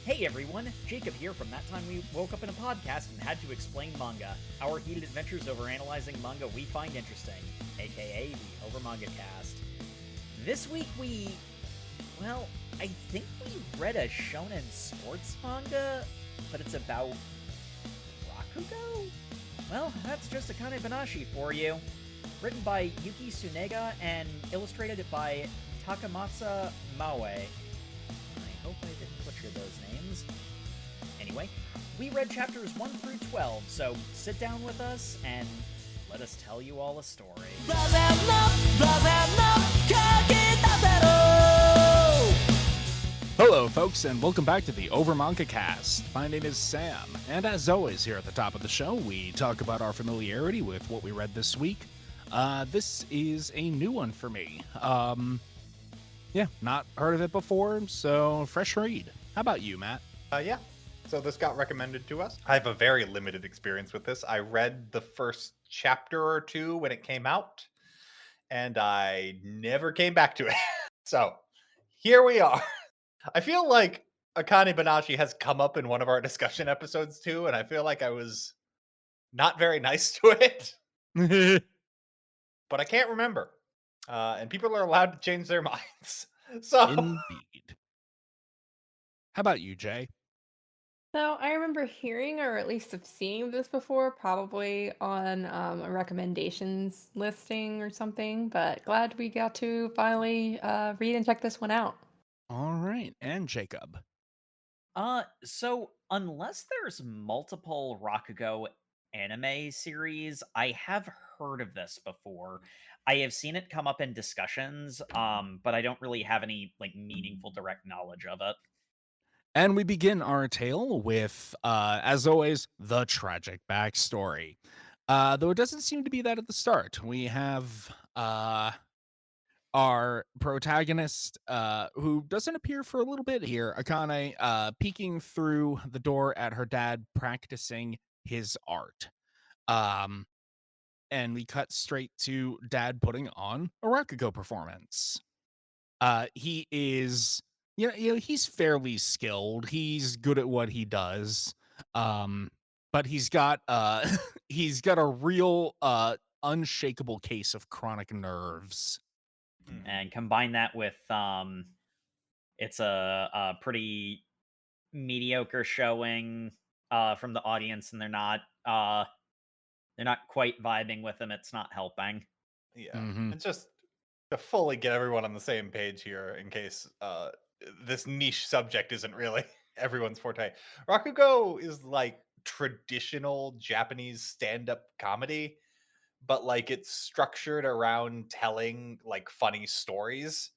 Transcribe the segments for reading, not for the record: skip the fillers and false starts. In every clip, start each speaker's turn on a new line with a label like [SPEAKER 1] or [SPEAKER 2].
[SPEAKER 1] Hey everyone, Jacob here from That Time We Woke Up in a Podcast and Had to Explain Manga, our heated adventures over analyzing manga we find interesting, aka the Over Manga Cast. This week I think we read a shonen sports manga, but it's about Rakugo? Well, that's just Akane-banashi for you. Written by Yuki Tsunega and illustrated by Takamatsu Maue. I hope I didn't butcher those names. Anyway, we read chapters 1 through 12, so sit down with us and let us tell you all a story.
[SPEAKER 2] Hello, folks, and welcome back to the Over Manga Cast. My name is Sam, and as always, here at the top of the show, we talk about our familiarity with what we read this week. This is a new one for me. Not heard of it before, so fresh read. How about you, Matt?
[SPEAKER 3] Yeah. So this got recommended to us. I have a very limited experience with this. I read the first chapter or two when it came out, and I never came back to it. So here we are. I feel like Akane-banashi has come up in one of our discussion episodes too, and I feel like I was not very nice to it, but I can't remember. And people are allowed to change their minds. So
[SPEAKER 2] Indeed. How about you, Jay?
[SPEAKER 4] So I remember hearing or at least of seeing this before, probably on a recommendations listing or something, but glad we got to finally read and check this one out.
[SPEAKER 2] All right, and Jacob.
[SPEAKER 1] So unless there's multiple Rakugo anime series, I have heard of this before. I have seen it come up in discussions, but I don't really have any meaningful direct knowledge of it.
[SPEAKER 2] And we begin our tale with, as always, the tragic backstory. Though it doesn't seem to be that at the start. We have our protagonist, who doesn't appear for a little bit here, Akane, peeking through the door at her dad practicing his art. Um, and we cut straight to dad putting on a Rakugo performance. He is, he's fairly skilled. He's good at what he does. But he's got he's got a real unshakable case of chronic nerves.
[SPEAKER 1] And combine that with it's a pretty mediocre showing from the audience, and they're not quite vibing with him. It's not helping.
[SPEAKER 3] yeah,
[SPEAKER 2] Mm-hmm.
[SPEAKER 3] and just to fully get everyone on the same page here, in case this niche subject isn't really everyone's forte. Rakugo is like traditional Japanese stand-up comedy, but like it's structured around telling like funny stories.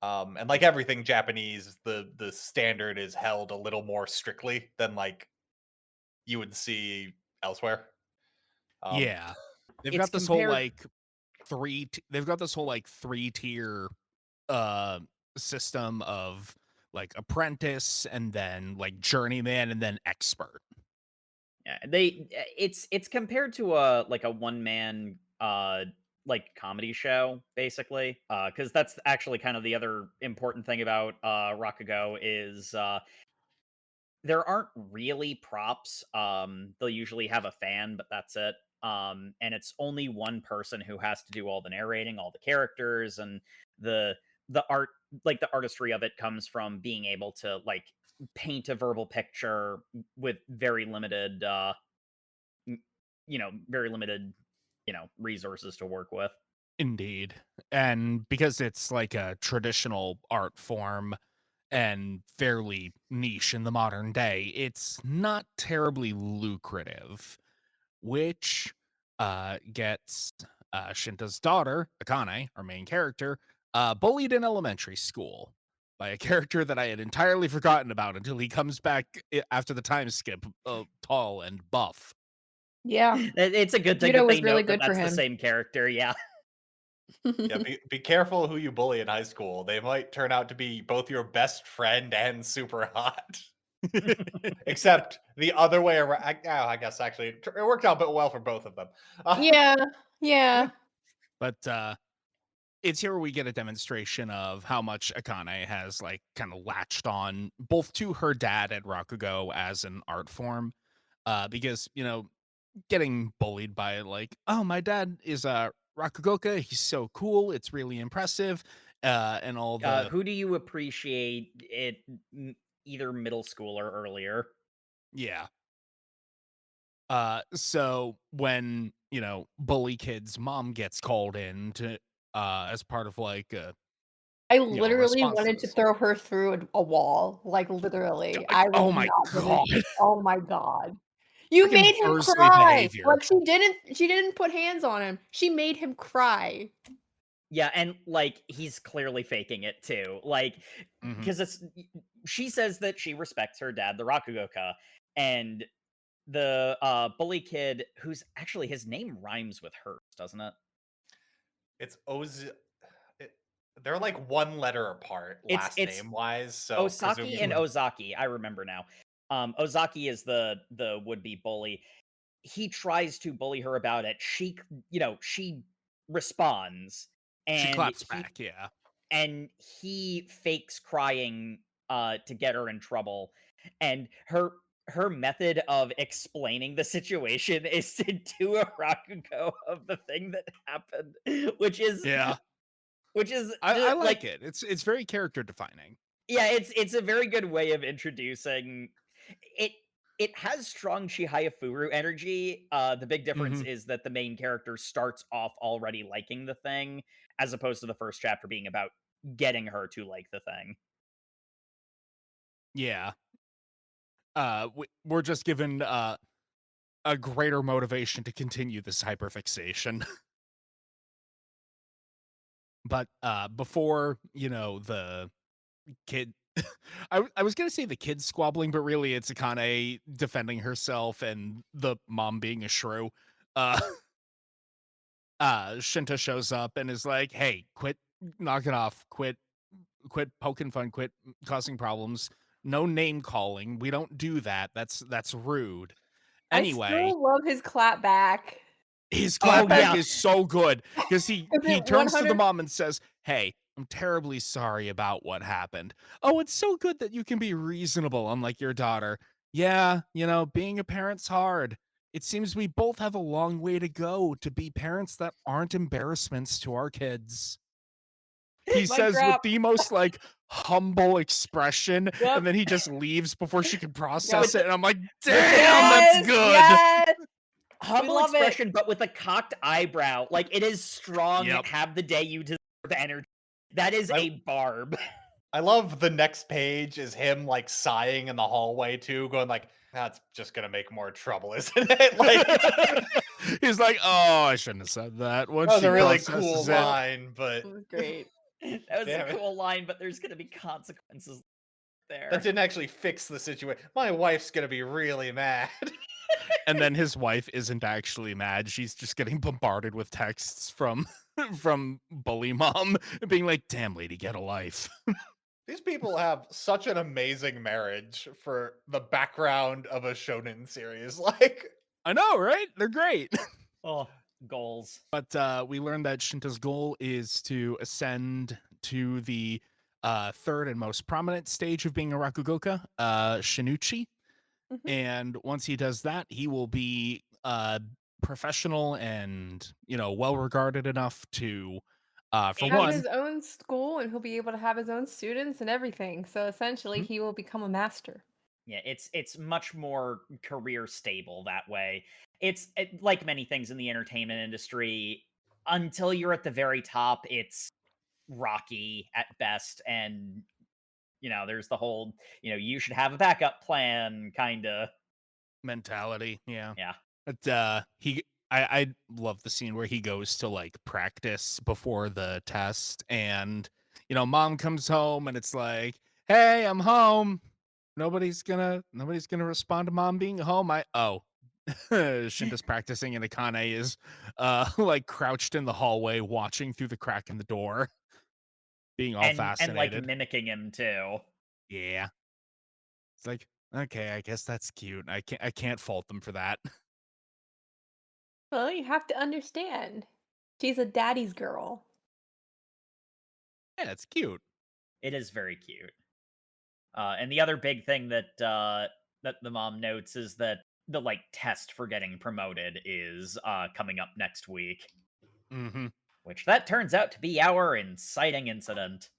[SPEAKER 3] And like everything Japanese, the standard is held a little more strictly than like you would see elsewhere. Um,
[SPEAKER 2] Yeah. They've
[SPEAKER 1] It's
[SPEAKER 2] got this whole
[SPEAKER 1] compared
[SPEAKER 2] like they've got this whole like 3-tier uh system of like apprentice and then like journeyman and then expert.
[SPEAKER 1] Yeah, it's compared to a one man comedy show basically, because that's actually kind of the other important thing about Rakugo is there aren't really props. They'll usually have a fan, but that's it. And it's only one person who has to do all the narrating, all the characters, and the the art, like the artistry of it, comes from being able to paint a verbal picture with very limited, very limited, resources to work with.
[SPEAKER 2] Indeed. And because it's like a traditional art form and fairly niche in the modern day, it's not terribly lucrative, which gets Shinta's daughter, Akane, our main character, bullied in elementary school by a character that I had entirely forgotten about until he comes back after the time skip, tall and buff.
[SPEAKER 4] Yeah,
[SPEAKER 1] It's a good thing
[SPEAKER 4] judo
[SPEAKER 1] that they
[SPEAKER 4] was really
[SPEAKER 1] note that
[SPEAKER 4] good for
[SPEAKER 1] that's the
[SPEAKER 4] him.
[SPEAKER 1] same character. Yeah.
[SPEAKER 3] yeah, be careful who you bully in high school. They might turn out to be both your best friend and super hot. Except the other way around. I guess actually it worked out a bit well for both of them.
[SPEAKER 4] Yeah,
[SPEAKER 2] Yeah.
[SPEAKER 4] yeah.
[SPEAKER 2] But it's here where we get a demonstration of how much Akane has like kind of latched on both to her dad and Rakugo as an art form. Because, getting bullied by like, oh, my dad is a Rakugoka, he's so cool, it's really impressive, and all the
[SPEAKER 1] Who do you appreciate it either middle school or earlier?
[SPEAKER 2] yeah. So when, bully kid's mom gets called in to as part of like
[SPEAKER 4] I
[SPEAKER 2] a
[SPEAKER 4] literally
[SPEAKER 2] response to
[SPEAKER 4] wanted to
[SPEAKER 2] this.
[SPEAKER 4] throw her through a wall, like, literally. I was
[SPEAKER 2] Oh my
[SPEAKER 4] not gonna
[SPEAKER 2] god.
[SPEAKER 4] oh my god. You
[SPEAKER 2] Freaking
[SPEAKER 4] made him
[SPEAKER 2] Bursley
[SPEAKER 4] cry!
[SPEAKER 2] behavior.
[SPEAKER 4] Like, she didn't put hands on him. She made him cry.
[SPEAKER 1] Yeah, and like he's clearly faking it too. Like
[SPEAKER 2] Mhm.
[SPEAKER 1] because she says that she respects her dad, the Rakugoka, and the bully kid who's actually his name rhymes with hers, doesn't it?
[SPEAKER 3] It's Oz. It, they're like one letter apart, last
[SPEAKER 1] It's
[SPEAKER 3] name wise. So
[SPEAKER 1] Osaki and
[SPEAKER 3] presumably,
[SPEAKER 1] Ozaki. I remember now. Ozaki is the would be bully. He tries to bully her about it. She responds,
[SPEAKER 2] She
[SPEAKER 1] and
[SPEAKER 2] claps back, yeah.
[SPEAKER 1] he fakes crying to get her in trouble. And her method of explaining the situation is to do a Rakugo of the thing that happened, which is
[SPEAKER 2] Yeah.
[SPEAKER 1] which is
[SPEAKER 2] I
[SPEAKER 1] just like
[SPEAKER 2] like it. It's very character defining.
[SPEAKER 1] yeah, it's a very good way of introducing it. It has strong Chihaya Furu energy. The big difference
[SPEAKER 2] Mhm.
[SPEAKER 1] is that the main character starts off already liking the thing, as opposed to the first chapter being about getting her to like the thing.
[SPEAKER 2] Yeah. We're just given, a greater motivation to continue this hyperfixation. But, before, the kid I was gonna say the kid squabbling, but really it's Akane defending herself and the mom being a shrew. Uh, Shinta shows up and is like, "Hey, quit knock it off. Quit poking fun, quit causing problems. No name calling. We don't do that. That's rude."
[SPEAKER 4] I
[SPEAKER 2] Anyway,
[SPEAKER 4] still love his clap back.
[SPEAKER 2] his
[SPEAKER 1] Oh
[SPEAKER 2] clapback
[SPEAKER 1] yeah,
[SPEAKER 2] is so good because he
[SPEAKER 4] 'Cause
[SPEAKER 2] he
[SPEAKER 4] it
[SPEAKER 2] turns to the
[SPEAKER 4] 100
[SPEAKER 2] mom and says, "Hey, I'm terribly sorry about what happened. Oh, it's so good that you can be reasonable, unlike your daughter. Yeah, being a parent's hard. It seems we both have a long way to go to be parents that aren't embarrassments to our kids." He
[SPEAKER 4] mic
[SPEAKER 2] says with
[SPEAKER 4] drop.
[SPEAKER 2] the most like humble expression,
[SPEAKER 4] Yep,
[SPEAKER 2] and then he just leaves before she can
[SPEAKER 4] yep.
[SPEAKER 2] process it. And I'm like,
[SPEAKER 1] with the
[SPEAKER 2] damn, that's
[SPEAKER 4] Yes,
[SPEAKER 2] good.
[SPEAKER 4] yes, we
[SPEAKER 1] humble
[SPEAKER 4] love it.
[SPEAKER 1] expression, but with a cocked eyebrow. Like it is strong.
[SPEAKER 2] Yep.
[SPEAKER 1] Have the day you deserve energy. That is
[SPEAKER 3] I
[SPEAKER 1] a barb.
[SPEAKER 3] I love the next page is him like sighing in the hallway too, going like, "That's just gonna make more trouble, isn't it?" Like
[SPEAKER 2] He's like, oh, I shouldn't have said that. Once
[SPEAKER 3] that was
[SPEAKER 2] she
[SPEAKER 3] a really cool
[SPEAKER 2] processes it,
[SPEAKER 3] line, but
[SPEAKER 4] It was great.
[SPEAKER 1] That was a
[SPEAKER 3] damn it,
[SPEAKER 1] cool line, but there's gonna be consequences
[SPEAKER 3] that
[SPEAKER 1] there.
[SPEAKER 3] didn't actually fix the situation. My wife's gonna be really mad.
[SPEAKER 2] and then his wife isn't actually mad. She's just getting bombarded with texts from from bully mom being like, damn lady, get a life.
[SPEAKER 3] These people have such an amazing marriage for the background of a shonen series. Like,
[SPEAKER 2] I know, right? They're great.
[SPEAKER 1] Oh, goals.
[SPEAKER 2] But we learned that Shinta's goal is to ascend to the third and most prominent stage of being a Rakugoka, Shinuchi.
[SPEAKER 4] Mhm.
[SPEAKER 2] And once he does that, he will be professional and well regarded enough to, for
[SPEAKER 1] It,
[SPEAKER 4] Have
[SPEAKER 2] one,
[SPEAKER 4] his own school, and he'll be able to have his own students and everything, so essentially
[SPEAKER 2] Mhm.
[SPEAKER 4] he will become a master.
[SPEAKER 1] yeah, it's much more career stable that way. Like many things in the entertainment industry. Until you're at the very top, it's rocky at best, and there's the whole you should have a backup plan kind of.
[SPEAKER 2] mentality. Yeah.
[SPEAKER 1] Yeah.
[SPEAKER 2] But I love the scene where he goes to like practice before the test, and mom comes home and it's like, hey, I'm home. Nobody's gonna respond to mom being home. Shinta's practicing and Akane is like crouched in the hallway watching through the crack in the door, being all
[SPEAKER 1] And like
[SPEAKER 2] fascinated.
[SPEAKER 1] mimicking him too.
[SPEAKER 2] Yeah. It's like, okay, I guess that's cute. I can't fault them for that.
[SPEAKER 4] Well, you have to understand, she's a daddy's girl.
[SPEAKER 2] Yeah, it's cute.
[SPEAKER 1] It is very cute. And the other big thing that that the mom notes is that the like test for getting promoted is coming up next week,
[SPEAKER 2] Mm-hmm.
[SPEAKER 1] which that turns out to be our inciting incident.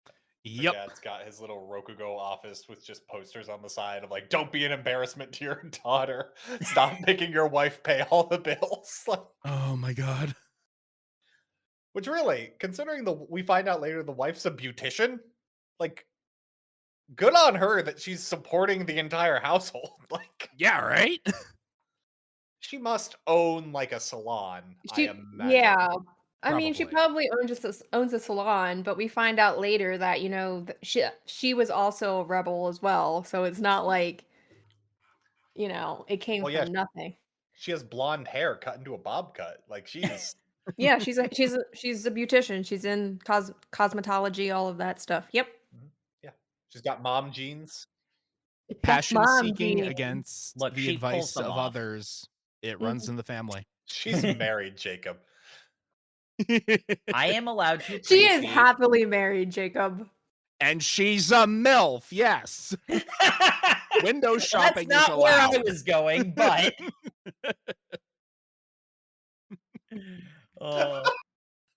[SPEAKER 3] Her
[SPEAKER 2] Yep.
[SPEAKER 3] dad's got his little Rokugo office with just posters on the side of like, "Don't be an embarrassment to your daughter. Stop making your wife pay all the bills." Like,
[SPEAKER 2] Oh my god.
[SPEAKER 3] which really, considering we find out later the wife's a beautician, like, good on her that she's supporting the entire household. Like,
[SPEAKER 2] Yeah, right?
[SPEAKER 3] she must own like a salon, I
[SPEAKER 4] She
[SPEAKER 3] imagine.
[SPEAKER 4] yeah. I mean, she
[SPEAKER 2] Probably.
[SPEAKER 4] probably owns a salon, but we find out later that, she was also a rebel as well, so it's not like, it came
[SPEAKER 3] Well, yeah,
[SPEAKER 4] from nothing.
[SPEAKER 3] she has blonde hair cut into a bob cut. Like, she's
[SPEAKER 4] Yeah, she's a beautician. She's in cosmetology, all of that stuff. Yep.
[SPEAKER 3] Mhm. Yeah, she's got mom jeans.
[SPEAKER 4] Yeah,
[SPEAKER 2] Passion
[SPEAKER 4] mom
[SPEAKER 2] seeking
[SPEAKER 4] jeans.
[SPEAKER 2] against
[SPEAKER 1] Look,
[SPEAKER 2] the
[SPEAKER 1] she pulls
[SPEAKER 2] advice
[SPEAKER 1] them
[SPEAKER 2] of
[SPEAKER 1] off.
[SPEAKER 2] others. It runs
[SPEAKER 4] Mhm.
[SPEAKER 2] in the family.
[SPEAKER 3] She's married, Jacob.
[SPEAKER 1] I am allowed to
[SPEAKER 4] She is
[SPEAKER 1] appreciate.
[SPEAKER 4] happily married, Jacob.
[SPEAKER 2] And she's a MILF, yes. Window
[SPEAKER 1] Well, that's
[SPEAKER 2] shopping is
[SPEAKER 1] not where I
[SPEAKER 2] allowed.
[SPEAKER 1] was going, but uh,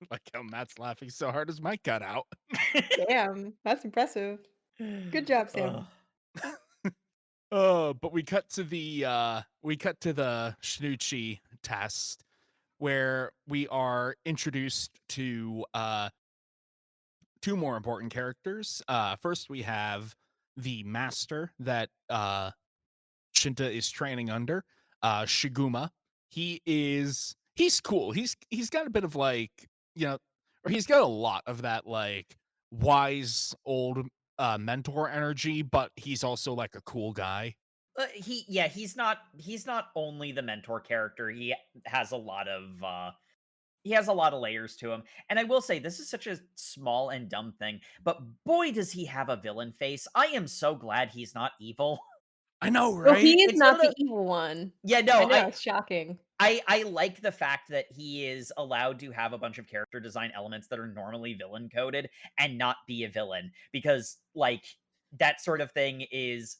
[SPEAKER 2] Like how Matt's laughing so hard his mic got out.
[SPEAKER 4] Damn, that's impressive. Good job, Sam.
[SPEAKER 2] But we cut to the Shnucci test where we are introduced to two more important characters. First we have the master that Shinta is training under, Shiguma. He's cool. He's got a bit of like, or he's got a lot of that like wise old mentor energy, but he's also like a cool guy.
[SPEAKER 1] he's not only the mentor character. Has a lot of he has a lot of layers to him. And I will say this is such a small and dumb thing, but boy does he have a villain face. I am so glad he's not evil.
[SPEAKER 2] I know,
[SPEAKER 4] So
[SPEAKER 2] right?
[SPEAKER 4] he is
[SPEAKER 1] It's one
[SPEAKER 4] not
[SPEAKER 1] of
[SPEAKER 4] the
[SPEAKER 1] the
[SPEAKER 4] evil one.
[SPEAKER 1] Yeah,
[SPEAKER 4] I
[SPEAKER 1] no,
[SPEAKER 4] know, it's shocking.
[SPEAKER 1] I like the fact that he is allowed to have a bunch of character design elements that are normally villain coded and not be a villain, because like that sort of thing is,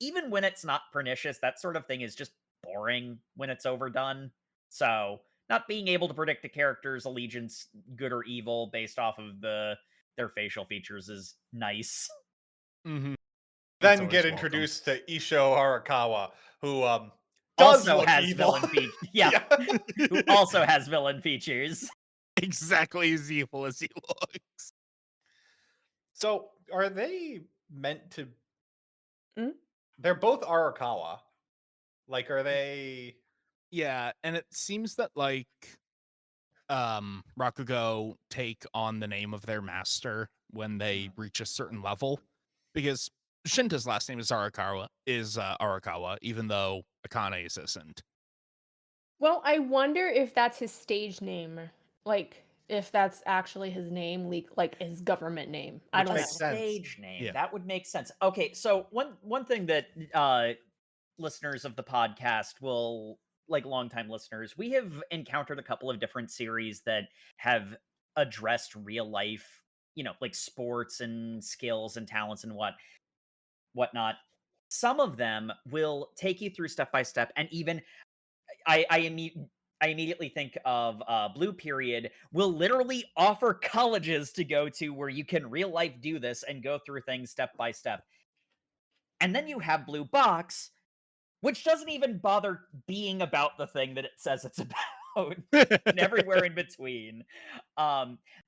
[SPEAKER 1] even when it's not pernicious, that sort of thing is just boring when it's overdone. So, not being able to predict a character's allegiance, good or evil, based off of their facial features is nice.
[SPEAKER 2] Mm-hmm.
[SPEAKER 3] Then get introduced to Isho Arakawa, who does
[SPEAKER 1] Also
[SPEAKER 3] look
[SPEAKER 1] has
[SPEAKER 3] evil.
[SPEAKER 1] villain features. Yeah, who also has villain features.
[SPEAKER 2] exactly as evil as he looks.
[SPEAKER 3] So, are they meant to?
[SPEAKER 4] Mm?
[SPEAKER 3] They're both Arakawa. Like, are they?
[SPEAKER 2] Yeah, and it seems that like Rakugo take on the name of their master when they reach a certain level, because Shinta's last name is Arakawa, even though Akane's isn't.
[SPEAKER 4] Well, I wonder if that's his stage name. Like, if that's actually his name, like his government name. I
[SPEAKER 3] Which
[SPEAKER 4] don't
[SPEAKER 3] makes
[SPEAKER 4] know.
[SPEAKER 3] sense.
[SPEAKER 1] Stage name.
[SPEAKER 2] Yeah.
[SPEAKER 1] That would make sense. Okay, so one thing that listeners of the podcast will, like longtime listeners, we have encountered a couple of different series that have addressed real life, like sports and skills and talents and whatnot. Some of them will take you through step by step, and even I immediately think of Blue Period will literally offer colleges to go to where you can real life do this and go through things step by step. And then you have Blue Box, which doesn't even bother being about the thing that it says it's about, and everywhere in between.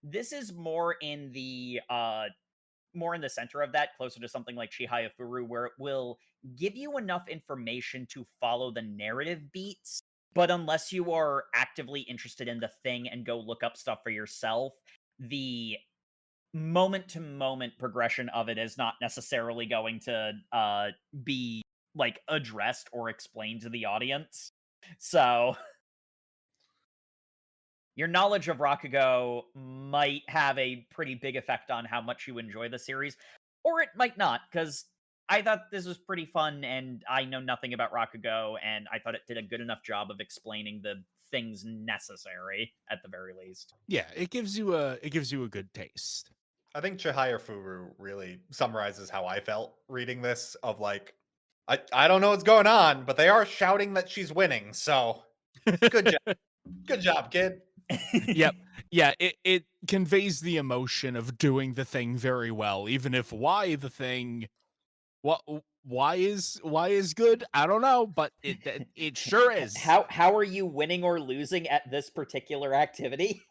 [SPEAKER 1] This is more in the center of that, closer to something like Chihaya Furu, where it will give you enough information to follow the narrative beats. But unless you are actively interested in the thing and go look up stuff for yourself, the moment to moment progression of it is not necessarily going to be like addressed or explained to the audience. So your knowledge of Rakugo might have a pretty big effect on how much you enjoy the series, or it might not, because I thought this was pretty fun, and I know nothing about Rakugo, and I thought it did a good enough job of explaining the things necessary at the very least.
[SPEAKER 2] Yeah, it gives you a good taste.
[SPEAKER 3] I think Chihaya Furu really summarizes how I felt reading this of like I don't know what's going on, but they are shouting that she's winning, so good job. Good job, kid.
[SPEAKER 2] Yep. Yeah, it conveys the emotion of doing the thing very well, even if what why is good? I don't know, but it sure is.
[SPEAKER 1] How are you winning or losing at this particular activity?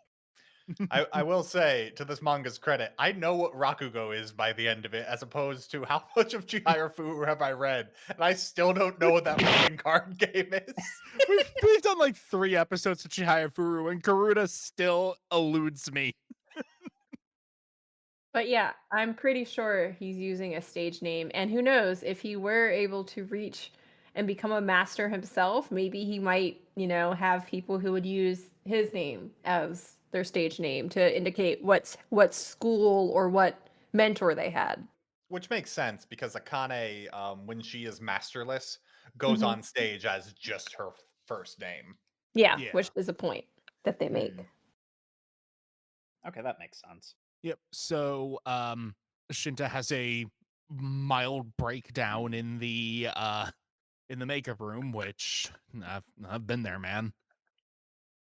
[SPEAKER 3] I will say, to this manga's credit, I know what Rakugo is by the end of it, as opposed to how much of Chihaya Furu have I read, and I still don't know what that fucking card game is.
[SPEAKER 2] We've done like 3 episodes of Chihaya Furu, and Garuda still eludes me.
[SPEAKER 4] But yeah, I'm pretty sure he's using a stage name. And who knows, if he were able to reach and become a master himself, maybe he might, have people who would use his name as their stage name to indicate what school or what mentor they had.
[SPEAKER 3] Which makes sense because Akane, when she is masterless, goes
[SPEAKER 4] Mhm.
[SPEAKER 3] on stage as just her first name.
[SPEAKER 4] Yeah,
[SPEAKER 2] Yeah.
[SPEAKER 4] which is a point that they make.
[SPEAKER 1] Okay, that makes sense.
[SPEAKER 2] Yep. So, Shinta has a mild breakdown in the makeup room, which I've been there, man.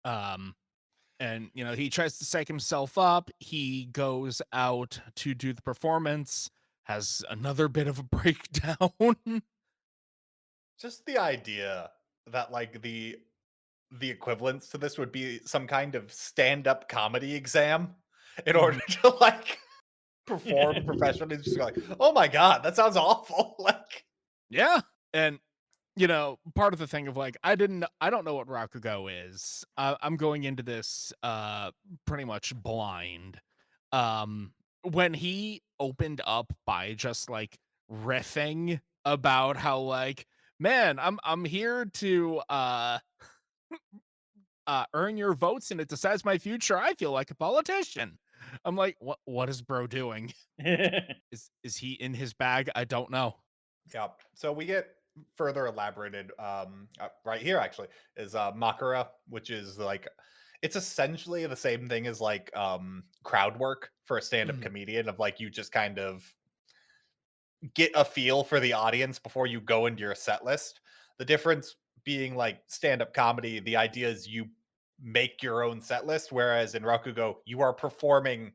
[SPEAKER 2] And he tries to psych himself up. He goes out to do the performance, has another bit of a breakdown.
[SPEAKER 3] Just the idea that like the equivalence to this would be some kind of stand-up comedy exam in order to like perform professionally. Just like, oh my god, that sounds awful. Like,
[SPEAKER 2] Yeah. And part of the thing of like I don't know what Rakugo is. I'm going into this pretty much blind. When he opened up by just like riffing about how like, man, I'm here to earn your votes and it decides my future. I feel like a politician. I'm like, what is bro doing? Is he in his bag? I don't know.
[SPEAKER 3] yeah. So we get further elaborated right here actually is Makara, which is like it's essentially the same thing as like crowd work for a stand-up
[SPEAKER 2] Mhm.
[SPEAKER 3] comedian of like you just kind of get a feel for the audience before you go into your set list. The difference being like stand-up comedy, the idea is you make your own set list, whereas in Rakugo, you are performing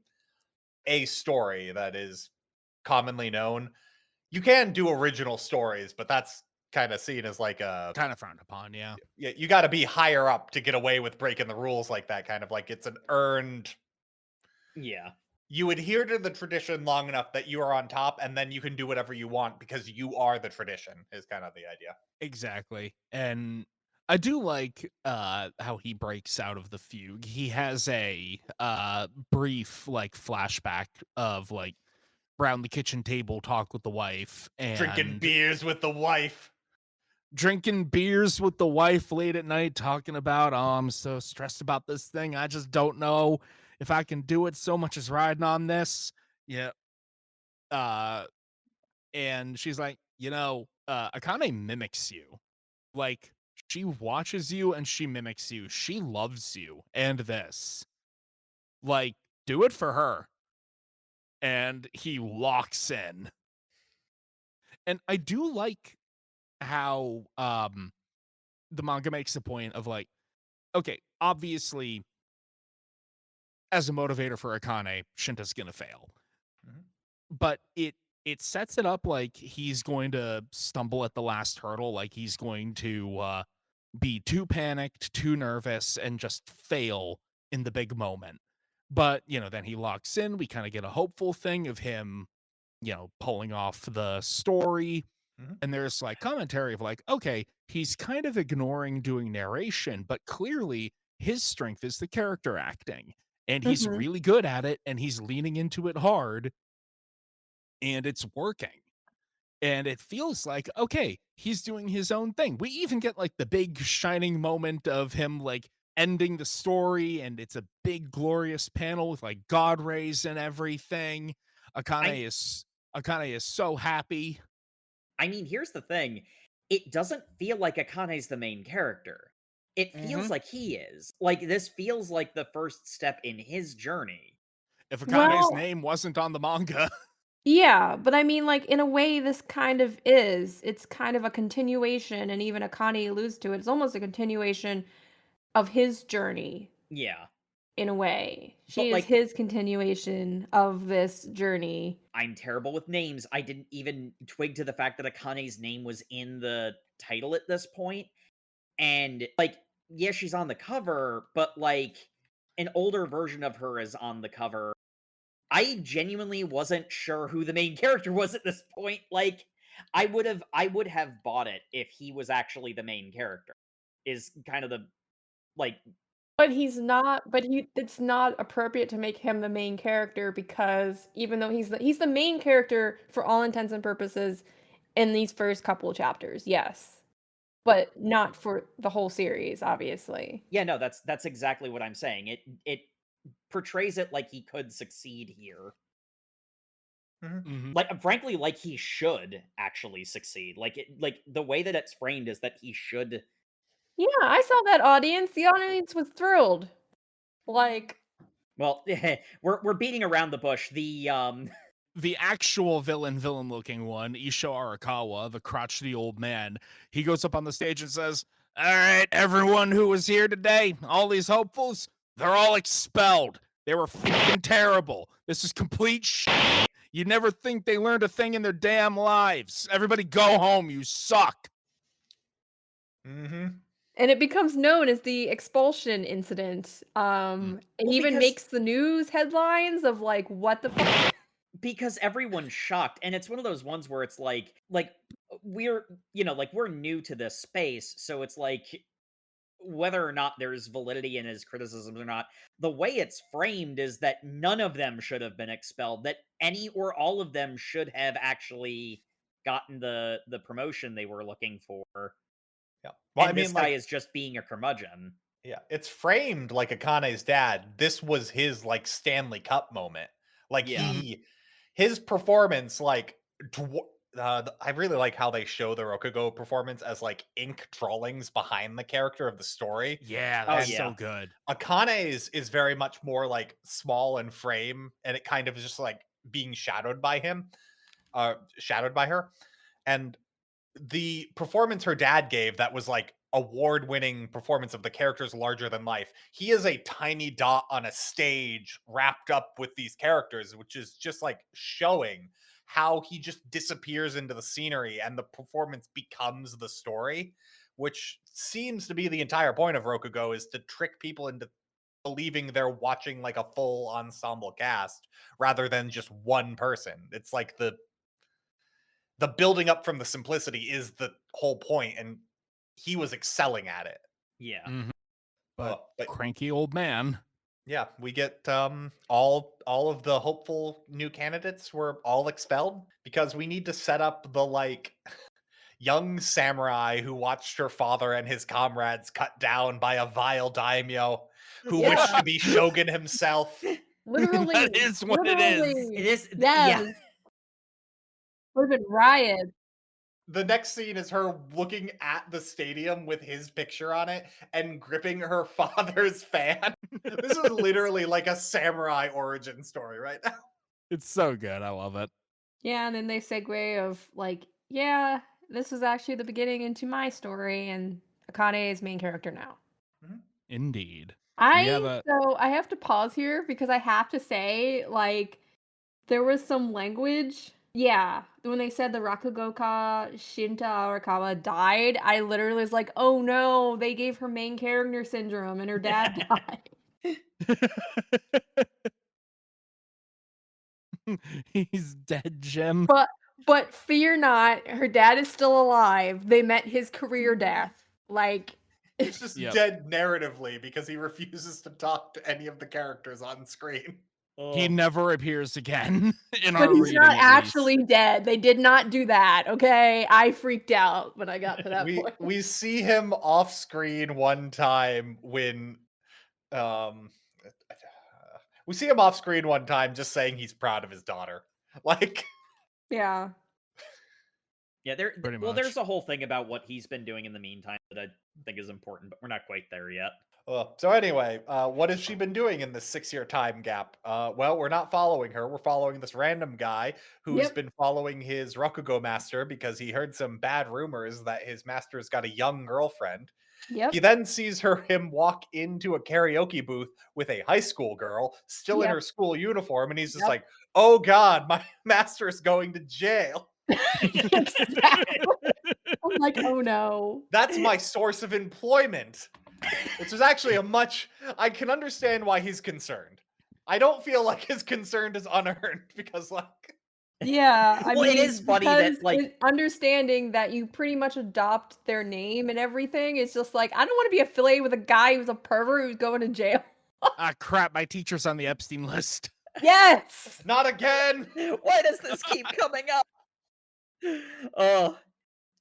[SPEAKER 3] a story that is commonly known. You can do original stories, but that's kind of seen as like a
[SPEAKER 2] Kind of frowned upon, yeah.
[SPEAKER 3] yeah, you got to be higher up to get away with breaking the rules like that kind of like it's an earned
[SPEAKER 1] Yeah.
[SPEAKER 3] you adhere to the tradition long enough that you are on top and then you can do whatever you want because you are the tradition is kind of the idea.
[SPEAKER 2] Exactly. And I do like how he breaks out of the fugue. He has a brief like flashback of like around the kitchen table talk with the wife
[SPEAKER 3] Drinking
[SPEAKER 2] and
[SPEAKER 3] beers with the wife.
[SPEAKER 2] drinking beers with the wife late at night talking about, oh, I'm so stressed about this thing. I just don't know if I can do it. So much is riding on this. Yeah. Uh and she's like, Akane mimics you. Like, she watches you and she mimics you. She loves you and this. Like, do it for her. And he locks in. And I do like how the manga makes a point of like, okay, obviously, as a motivator for Akane, Shinta's gonna fail.
[SPEAKER 3] Mhm.
[SPEAKER 2] But it sets it up like he's going to stumble at the last hurdle, like he's going to be too panicked, too nervous, and just fail in the big moment. But, then he locks in. We kind of get a hopeful thing of him, pulling off the story.
[SPEAKER 3] Mhm.
[SPEAKER 2] And there's like commentary of like, okay, he's kind of ignoring doing narration, but clearly his strength is the character acting. And he's
[SPEAKER 4] Mhm.
[SPEAKER 2] really good at it and he's leaning into it hard and it's working. And it feels like, okay, he's doing his own thing. We even get like the big shining moment of him like ending the story, and it's a big glorious panel with like God rays and everything.
[SPEAKER 1] I
[SPEAKER 2] Akane is so happy.
[SPEAKER 1] I mean, here's the thing. It doesn't feel like Akane's the main character. It feels like he is. Like, this feels like the first step in his journey.
[SPEAKER 2] If Akane's
[SPEAKER 4] Well,
[SPEAKER 2] name wasn't on the manga.
[SPEAKER 4] yeah, but I mean, like, in a way, this kind of is. It's kind of a continuation, and even Akane alludes to it. It's almost a continuation of his journey,
[SPEAKER 1] Yeah.
[SPEAKER 4] in a way.
[SPEAKER 1] But,
[SPEAKER 4] She is
[SPEAKER 1] like,
[SPEAKER 4] his continuation of this journey.
[SPEAKER 1] I'm terrible with names. I didn't even twig to the fact that Akane's name was in the title at this point. And, like, yeah, she's on the cover, but, like, an older version of her is on the cover. I genuinely wasn't sure who the main character was at this point. Like, I would have bought it if he was actually the main character. Is kind of the like
[SPEAKER 4] But he's not, but it's not appropriate to make him the main character because even though he's the main character for all intents and purposes in these first couple of chapters, yes. But not for the whole series, obviously.
[SPEAKER 1] yeah, no, that's exactly what I'm saying. It portrays it like he could succeed here.
[SPEAKER 2] Mhm.
[SPEAKER 1] Like, frankly, like he should actually succeed. Like the way that it's framed is that he should.
[SPEAKER 4] Yeah, I saw that audience. The audience was thrilled. Like,
[SPEAKER 1] Well, we're beating around the bush.
[SPEAKER 2] The actual villain looking one, Isho Arakawa, the crotchety old man, he goes up on the stage and says, "All right, everyone who was here today, all these hopefuls, they're all expelled. They were fucking terrible. This is complete shit. You'd never think they learned a thing in their damn lives. Everybody go home, you suck."
[SPEAKER 3] Mm-hmm.
[SPEAKER 4] and it becomes known as the expulsion incident. It
[SPEAKER 1] Well,
[SPEAKER 4] even
[SPEAKER 1] because
[SPEAKER 4] makes the news headlines of like, what the fuck?
[SPEAKER 1] because everyone's shocked, and it's one of those ones where it's like we're like we're new to this space, so it's like whether or not there's validity in his criticisms or not, the way it's framed is that none of them should have been expelled, that any or all of them should have actually gotten the promotion they were looking for.
[SPEAKER 3] Yeah. Well, I
[SPEAKER 1] And this
[SPEAKER 3] mean,
[SPEAKER 1] guy
[SPEAKER 3] like,
[SPEAKER 1] is just being a curmudgeon.
[SPEAKER 3] yeah, it's framed like Akane's dad. This was his like Stanley Cup moment. Like
[SPEAKER 1] Yeah.
[SPEAKER 3] his performance, like I really like how they show the Rokugo performance as like ink drawings behind the character of the story.
[SPEAKER 2] Yeah,
[SPEAKER 1] Oh,
[SPEAKER 2] that's
[SPEAKER 1] yeah.
[SPEAKER 2] so good.
[SPEAKER 3] Akane's is very much more like small in frame, and it kind of is just like being shadowed by him, shadowed by her, and the performance her dad gave that was like award-winning performance of the characters larger than life. He is a tiny dot on a stage wrapped up with these characters, which is just like showing how he just disappears into the scenery and the performance becomes the story, which seems to be the entire point of Rokugo, is to trick people into believing they're watching like a full ensemble cast rather than just one person. It's like the building up from the simplicity is the whole point, and he was excelling at it.
[SPEAKER 1] Yeah.
[SPEAKER 2] Mhm. But
[SPEAKER 3] But
[SPEAKER 2] cranky old man.
[SPEAKER 3] yeah, we get all of the hopeful new candidates were all expelled because we need to set up the like young samurai who watched her father and his comrades cut down by a vile daimyo who
[SPEAKER 4] Yeah.
[SPEAKER 3] wished to be shogun himself.
[SPEAKER 4] Literally,
[SPEAKER 2] That is what it is.
[SPEAKER 1] It is
[SPEAKER 4] Yes.
[SPEAKER 1] yeah.
[SPEAKER 4] Would have been riot.
[SPEAKER 3] The next scene is her looking at the stadium with his picture on it and gripping her father's fan. This is literally like a samurai origin story right now.
[SPEAKER 2] It's so good. I love it.
[SPEAKER 4] Yeah, and then they segue of like, yeah, this was actually the beginning into my story, and Akane is main character now.
[SPEAKER 2] Indeed. We have a
[SPEAKER 4] I have to pause here because I have to say, like, there was some language. Yeah, when they said the Rakugoka Shinta Arakawa died, I literally was like, oh no, they gave her main character syndrome and her dad died.
[SPEAKER 2] He's dead, Jim.
[SPEAKER 4] But fear not, her dad is still alive. They met his career death. Like,
[SPEAKER 3] He's just
[SPEAKER 2] Yep.
[SPEAKER 3] dead narratively because he refuses to talk to any of the characters on screen.
[SPEAKER 2] He never appears again in
[SPEAKER 4] but
[SPEAKER 2] our
[SPEAKER 4] he's
[SPEAKER 2] reading.
[SPEAKER 4] not
[SPEAKER 2] at
[SPEAKER 4] actually
[SPEAKER 2] least.
[SPEAKER 4] dead. They did not do that, okay? I freaked out when I got to that
[SPEAKER 3] we
[SPEAKER 4] point.
[SPEAKER 3] we see him off screen one time when we see him off screen one time just saying he's proud of his daughter. Like
[SPEAKER 4] Yeah.
[SPEAKER 1] Yeah,
[SPEAKER 2] Pretty
[SPEAKER 1] well,
[SPEAKER 2] much.
[SPEAKER 1] there's a whole thing about what he's been doing in the meantime that I think is important, but we're not quite there yet.
[SPEAKER 3] Well, so anyway, what has she been doing in this 6-year time gap? Well, we're not following her. We're following this random guy who's
[SPEAKER 4] Yep.
[SPEAKER 3] been following his Rakugo master because he heard some bad rumors that his master's got a young girlfriend. He
[SPEAKER 4] Yep.
[SPEAKER 3] then sees him walk into a karaoke booth with a high school girl still in
[SPEAKER 4] Yep.
[SPEAKER 3] her school uniform, and he's just
[SPEAKER 4] Yep.
[SPEAKER 3] like, "Oh God, my master is going to jail."
[SPEAKER 4] Exactly. I'm like, oh no.
[SPEAKER 3] That's my source of employment. Which is actually I can understand why he's concerned. I don't feel like his concern is unearned because, like,
[SPEAKER 4] Yeah, I
[SPEAKER 1] Well, it
[SPEAKER 4] mean,
[SPEAKER 1] is funny that,
[SPEAKER 4] because
[SPEAKER 1] like,
[SPEAKER 4] understanding that you pretty much adopt their name and everything, it's just like, I don't want to be affiliated with a guy who's a pervert who's going to jail.
[SPEAKER 2] Ah, crap, my teacher's on the Epstein list.
[SPEAKER 4] Yes.
[SPEAKER 3] not again.
[SPEAKER 1] why does this keep coming up? Oh,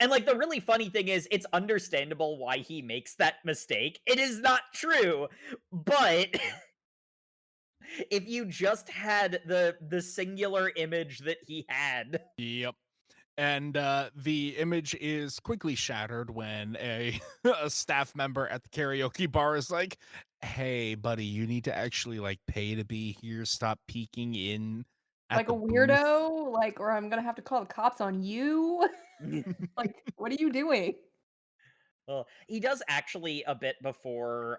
[SPEAKER 1] and like the really funny thing is, it's understandable why he makes that mistake. It is not true, but if you just had the singular image that he had,
[SPEAKER 2] Yep. And the image is quickly shattered when a, a staff member at the karaoke bar is like, hey, buddy, you need to actually like pay to be here. Stop peeking in at
[SPEAKER 4] Like a
[SPEAKER 2] the booth.
[SPEAKER 4] weirdo, like, or I'm gonna have to call the cops on you. Like, what are you doing?
[SPEAKER 1] well, he does actually a bit before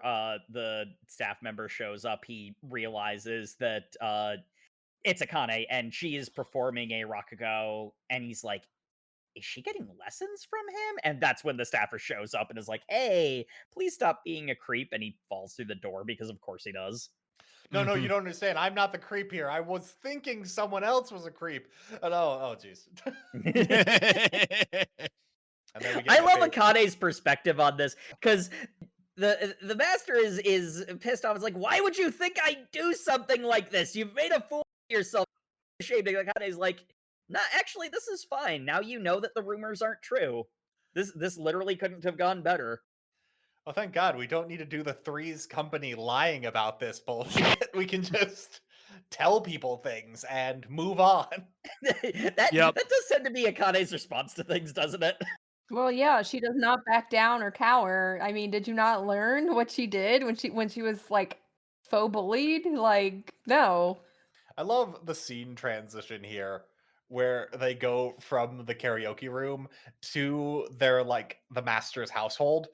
[SPEAKER 1] the staff member shows up. He realizes that it's Akane and she is performing a Rakugo, and he's like, is she getting lessons from him? And that's when the staffer shows up and is like, hey, please stop being a creep. And he falls through the door because, of course, he does.
[SPEAKER 3] No, no, you
[SPEAKER 2] Mhm.
[SPEAKER 3] don't understand. I'm not the creep here. I was thinking someone else was a creep. And oh, jeez. And then we get
[SPEAKER 1] I
[SPEAKER 3] my
[SPEAKER 1] love
[SPEAKER 3] favorite.
[SPEAKER 1] Akane's perspective on this because the master is pissed off. It's like, why would you think I'd do something like this? You've made a fool of yourself. Ashamed. And Akane's like, nah, actually, this is fine. Now you know that the rumors aren't true. This literally couldn't have gone better.
[SPEAKER 3] Oh, thank God we don't need to do the Threes Company lying about this bullshit. We can just tell people things and move on.
[SPEAKER 1] that
[SPEAKER 2] Yep.
[SPEAKER 1] does tend to be Akane's response to things, doesn't it?
[SPEAKER 4] Well, yeah, she does not back down or cower. I mean, did you not learn what she did when she was like faux bullied? Like, no.
[SPEAKER 3] I love the scene transition here where they go from the karaoke room to their like the master's household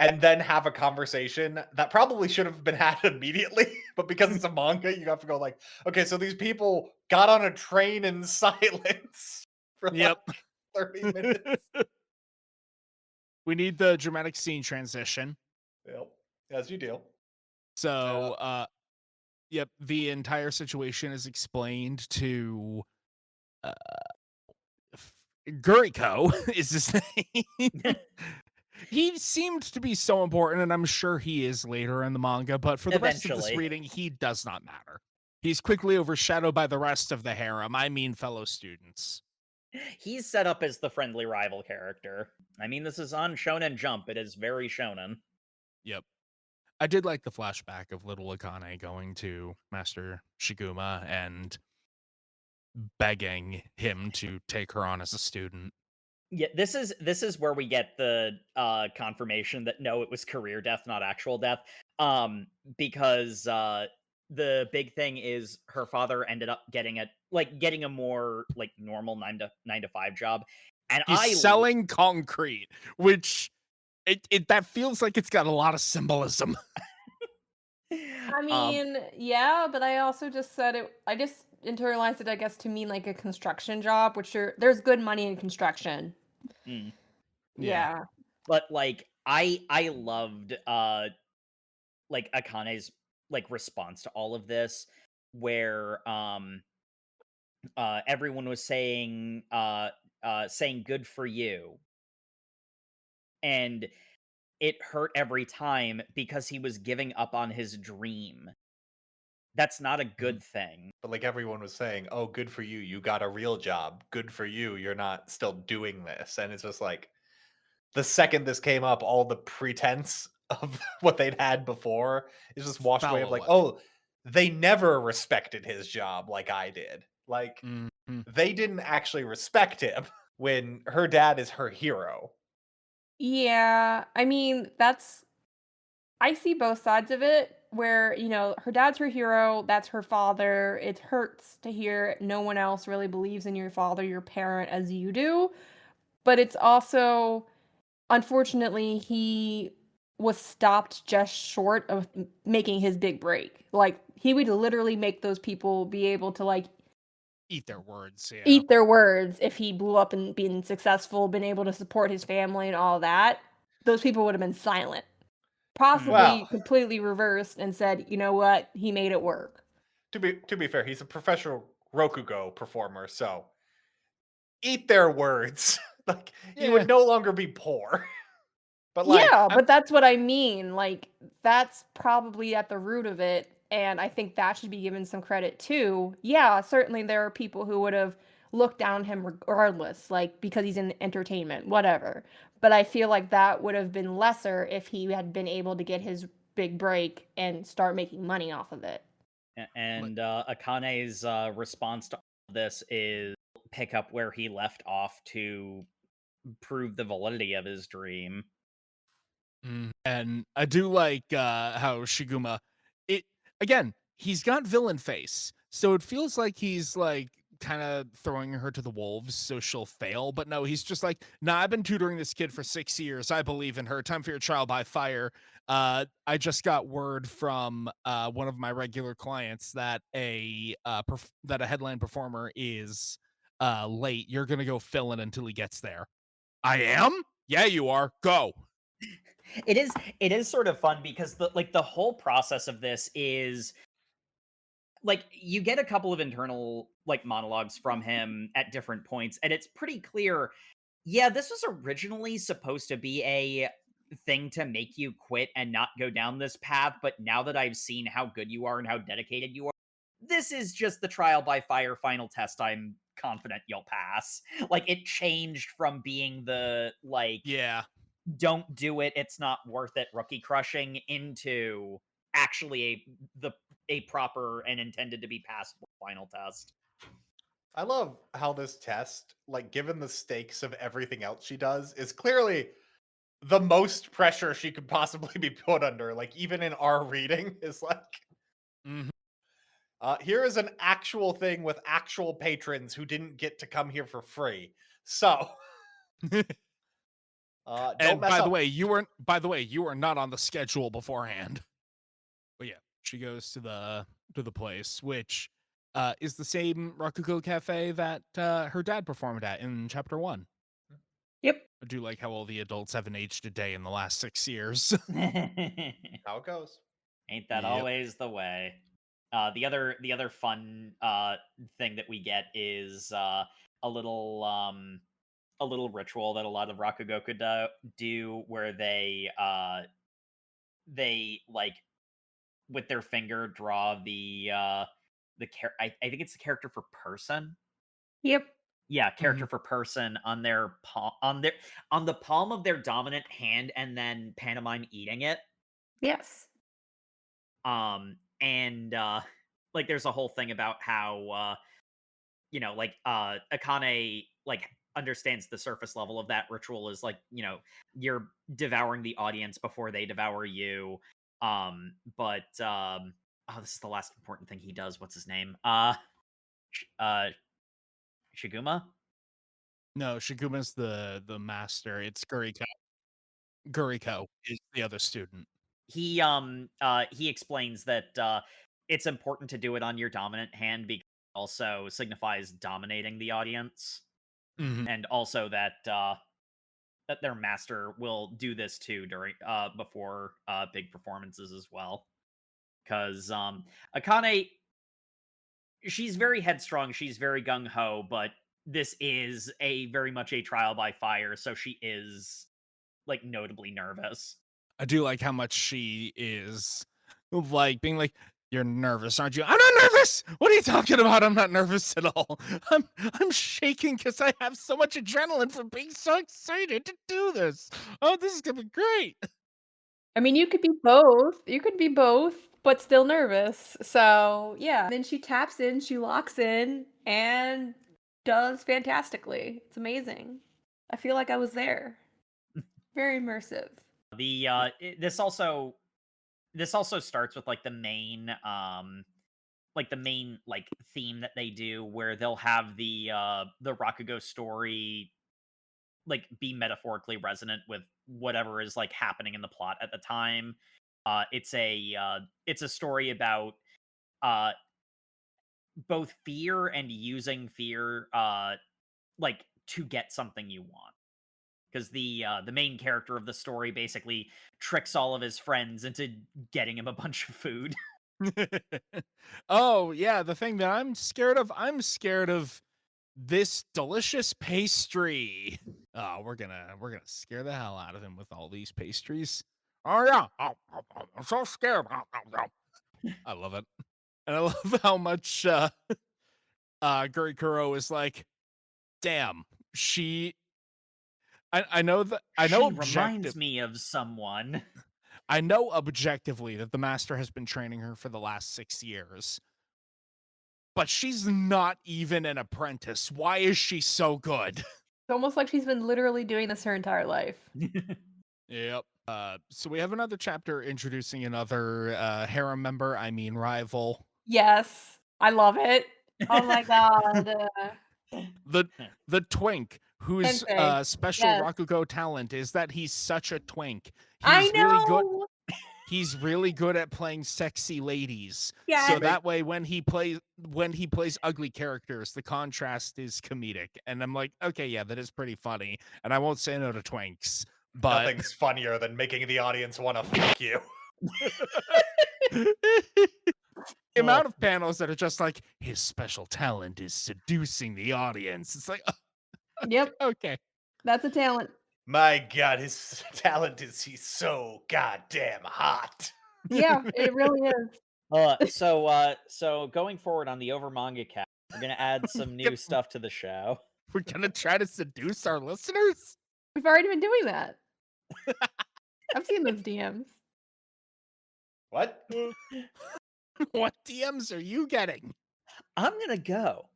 [SPEAKER 3] and then have a conversation that probably should have been had immediately, but because it's a manga, you have to go like, okay, so these people got on a train in silence for like
[SPEAKER 2] Yep.
[SPEAKER 3] 30 minutes.
[SPEAKER 2] We need the dramatic scene transition.
[SPEAKER 3] Yep, as you do.
[SPEAKER 2] So, yep, the entire situation is explained to uh, Guriko is his name. He seemed to be so important, and I'm sure he is later in the manga, but for the rest of this
[SPEAKER 1] Eventually.
[SPEAKER 2] reading, he does not matter. He's quickly overshadowed by the rest of the harem, I mean fellow students.
[SPEAKER 1] He's set up as the friendly rival character. I mean, this is on Shonen Jump. It is very shonen.
[SPEAKER 2] Yep. I did like the flashback of little Akane going to Master Shiguma and begging him to take her on as a student.
[SPEAKER 1] Yeah, this is where we get the confirmation that no, it was career death, not actual death. Because the big thing is her father ended up getting a more like normal 9 to 5 job. And
[SPEAKER 2] He's selling concrete, which it that feels like it's got a lot of symbolism.
[SPEAKER 4] I mean, yeah, but I also just said it. I just internalized it, I guess, to mean like a construction job, which there's good money in construction.
[SPEAKER 1] mm.
[SPEAKER 2] Yeah.
[SPEAKER 4] Yeah.
[SPEAKER 1] But like I loved like Akane's like response to all of this, where everyone was saying good for you, and it hurt every time because he was giving up on his dream. That's not a good thing.
[SPEAKER 3] But like everyone was saying, oh, good for you. You got a real job. Good for you. You're not still doing this. And it's just like the second this came up, all the pretense of what they'd had before is just washed away
[SPEAKER 2] Fell
[SPEAKER 3] of like,
[SPEAKER 2] away.
[SPEAKER 3] oh, they never respected his job like I did. Like
[SPEAKER 2] Mhm.
[SPEAKER 3] they didn't actually respect him. when her dad is her hero.
[SPEAKER 4] Yeah, I mean, that's I see both sides of it where, her dad's her hero, that's her father. It hurts to hear no one else really believes in your father, your parent, as you do. But it's also, unfortunately, he was stopped just short of making his big break. Like, he would literally make those people be able to, like,
[SPEAKER 2] Eat their words, yeah.
[SPEAKER 4] eat their words if he blew up and been successful, been able to support his family and all that. Those people would have been silent.
[SPEAKER 2] Mhm.
[SPEAKER 4] Possibly
[SPEAKER 3] Well,
[SPEAKER 4] completely reversed and said, "You know what? He made it work."
[SPEAKER 3] to be fair, he's a professional Rokugo performer, so eat their words. Like you
[SPEAKER 2] Yeah.
[SPEAKER 3] would no longer be poor. But like
[SPEAKER 4] Yeah,
[SPEAKER 2] I'm
[SPEAKER 4] but that's what I mean, like, that's probably at the root of it, and I think that should be given some credit too. Yeah, certainly there are people who would've looked down on him regardless, like, because he's in entertainment, whatever, but I feel like that would have been lesser if he had been able to get his big break and start making money off of it.
[SPEAKER 2] like
[SPEAKER 1] And Akane's response to all this is pick up where he left off to prove the validity of his dream.
[SPEAKER 2] and I do like how Shiguma it again, he's got villain face. So it feels like he's like kind of throwing her to the wolves so she'll fail, but no, he's just like, "Nah, I've been tutoring this kid for 6 years. I believe in her. Time for your trial by fire." I just got word from one of my regular clients that that a headline performer is late. You're going to go fill in until he gets there. I am? Yeah, you are. Go.
[SPEAKER 1] It is sort of fun because the whole process of this is like you get a couple of internal like monologues from him at different points, and it's pretty clear, yeah, this was originally supposed to be a thing to make you quit and not go down this path, but now that I've seen how good you are and how dedicated you are, this is just the trial by fire final test I'm confident you'll pass. Like it changed from being the like
[SPEAKER 2] Yeah.
[SPEAKER 1] don't do it, it's not worth it rookie crushing into actually a proper and intended to be passed final test.
[SPEAKER 3] I love how this test, like given the stakes of everything else she does, is clearly the most pressure she could possibly be put under. Like even in our reading is like
[SPEAKER 2] Mhm.
[SPEAKER 3] here is an actual thing with actual patrons who didn't get to come here for free. So don't
[SPEAKER 2] And
[SPEAKER 3] mess up.
[SPEAKER 2] by the way, you are not on the schedule beforehand. But yeah, she goes to the place, which is the same Rakugo cafe that her dad performed at in chapter 1.
[SPEAKER 4] Yep.
[SPEAKER 2] I do like how all the adults haven't aged a day in the last 6 years.
[SPEAKER 3] How it goes.
[SPEAKER 1] Ain't that
[SPEAKER 2] Yep.
[SPEAKER 1] always the way? The other fun thing that we get is a little ritual that a lot of Rakugo could do, where they like with their finger draw I think it's the character for person.
[SPEAKER 4] Yep.
[SPEAKER 1] Yeah,
[SPEAKER 2] Mhm.
[SPEAKER 1] character for person on their palm on the palm of their dominant hand, and then pantomime eating it.
[SPEAKER 4] Yes.
[SPEAKER 1] And like there's a whole thing about how Akane like understands the surface level of that ritual is like, you're devouring the audience before they devour you. But oh, this is the last important thing he does. What's his name? Sh- uh Shiguma?
[SPEAKER 2] No, Shiguma's the master. It's Guriko. Guriko is the other student.
[SPEAKER 1] He explains that it's important to do it on your dominant hand because it also signifies dominating the audience,
[SPEAKER 2] Mhm.
[SPEAKER 1] and also that their master will do this too during before big performances as well. Because Akane, she's very headstrong, she's very gung ho, but this is a very much a trial by fire, so she is like notably nervous.
[SPEAKER 2] I do like how much she is like being like, "You're nervous, aren't you?" "I'm not nervous. What are you talking about? I'm not nervous at all. I'm shaking because I have so much adrenaline from being so excited to do this. Oh, this is gonna be great."
[SPEAKER 4] I mean, you could be both. You could be both, but still nervous. So, yeah. Then she taps in, she locks in, and does fantastically. It's amazing. I feel like I was there. Very immersive.
[SPEAKER 1] This also starts with like the main like theme that they do, where they'll have the Rakugo story like be metaphorically resonant with whatever is like happening in the plot at the time. It's a story about uh both fear and using fear like to get something you want. Because the main character of the story basically tricks all of his friends into getting him a bunch of food.
[SPEAKER 2] Oh, yeah, the thing that I'm scared of this delicious pastry. Oh, we're gonna scare the hell out of him with all these pastries. Oh yeah, I'm so scared. I love it, and I love how much Gurikuro is like, damn, she. I know that I know
[SPEAKER 1] She
[SPEAKER 2] objective.
[SPEAKER 1] reminds me of someone.
[SPEAKER 2] I know objectively that the master has been training her for the last 6 years. But she's not even an apprentice. Why is she so good?
[SPEAKER 4] It's almost like she's been literally doing this her entire life.
[SPEAKER 2] Yep. So we have another chapter introducing another harem member, I mean rival.
[SPEAKER 4] Yes. I love it. Oh my god.
[SPEAKER 2] The twink, whose
[SPEAKER 4] Sensei.
[SPEAKER 2] special
[SPEAKER 4] Yes.
[SPEAKER 2] Rakugo talent is that he's such a twink.
[SPEAKER 4] I
[SPEAKER 2] He's really good.
[SPEAKER 4] know!
[SPEAKER 2] He's really good at playing sexy ladies.
[SPEAKER 4] Yes.
[SPEAKER 2] So that way when he plays ugly characters, the contrast is comedic. And I'm like, okay, yeah, that is pretty funny. And I won't say no to twinks. But
[SPEAKER 3] Nothing's funnier than making the audience want to fuck you.
[SPEAKER 2] the amount of panels that are just like, his special talent is seducing the audience. It's like,
[SPEAKER 4] Yep.
[SPEAKER 2] okay.
[SPEAKER 4] That's a talent.
[SPEAKER 3] My God, his talent is he's so goddamn hot.
[SPEAKER 4] Yeah, it really is.
[SPEAKER 1] So going forward on the Over Manga Cast, we're gonna add some new stuff to the show.
[SPEAKER 2] We're gonna try to seduce our listeners?
[SPEAKER 4] We've already been doing that. I've seen those DMs.
[SPEAKER 3] What?
[SPEAKER 2] What DMs are you getting?
[SPEAKER 1] I'm gonna go.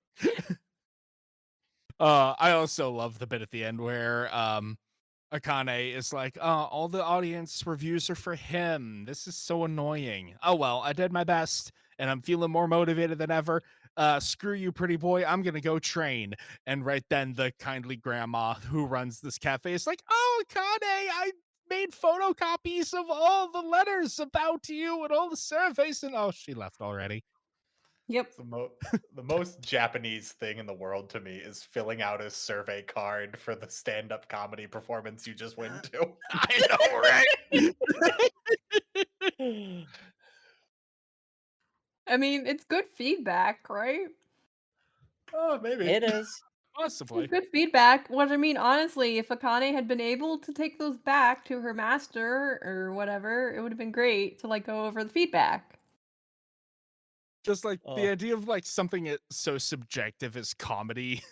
[SPEAKER 2] I also love the bit at the end where Akane is like, all the audience reviews are for him. This is so annoying. Oh well, I did my best and I'm feeling more motivated than ever. Screw you, pretty boy. I'm gonna go train. And right then the kindly grandma who runs this cafe is like, oh, Akane, I made photocopies of all the letters about you and all the surveys, and oh, she left already.
[SPEAKER 4] Yep.
[SPEAKER 3] The most Japanese thing in the world to me is filling out a survey card for the stand-up comedy performance you just went to.
[SPEAKER 2] I know, right?
[SPEAKER 4] I mean, it's good feedback, right?
[SPEAKER 3] Oh, maybe.
[SPEAKER 1] It is.
[SPEAKER 2] Possibly.
[SPEAKER 4] It's good feedback. What I mean, honestly, if Akane had been able to take those back to her master or whatever, it would have been great to like go over the feedback.
[SPEAKER 2] Just like the idea of like something so subjective as comedy,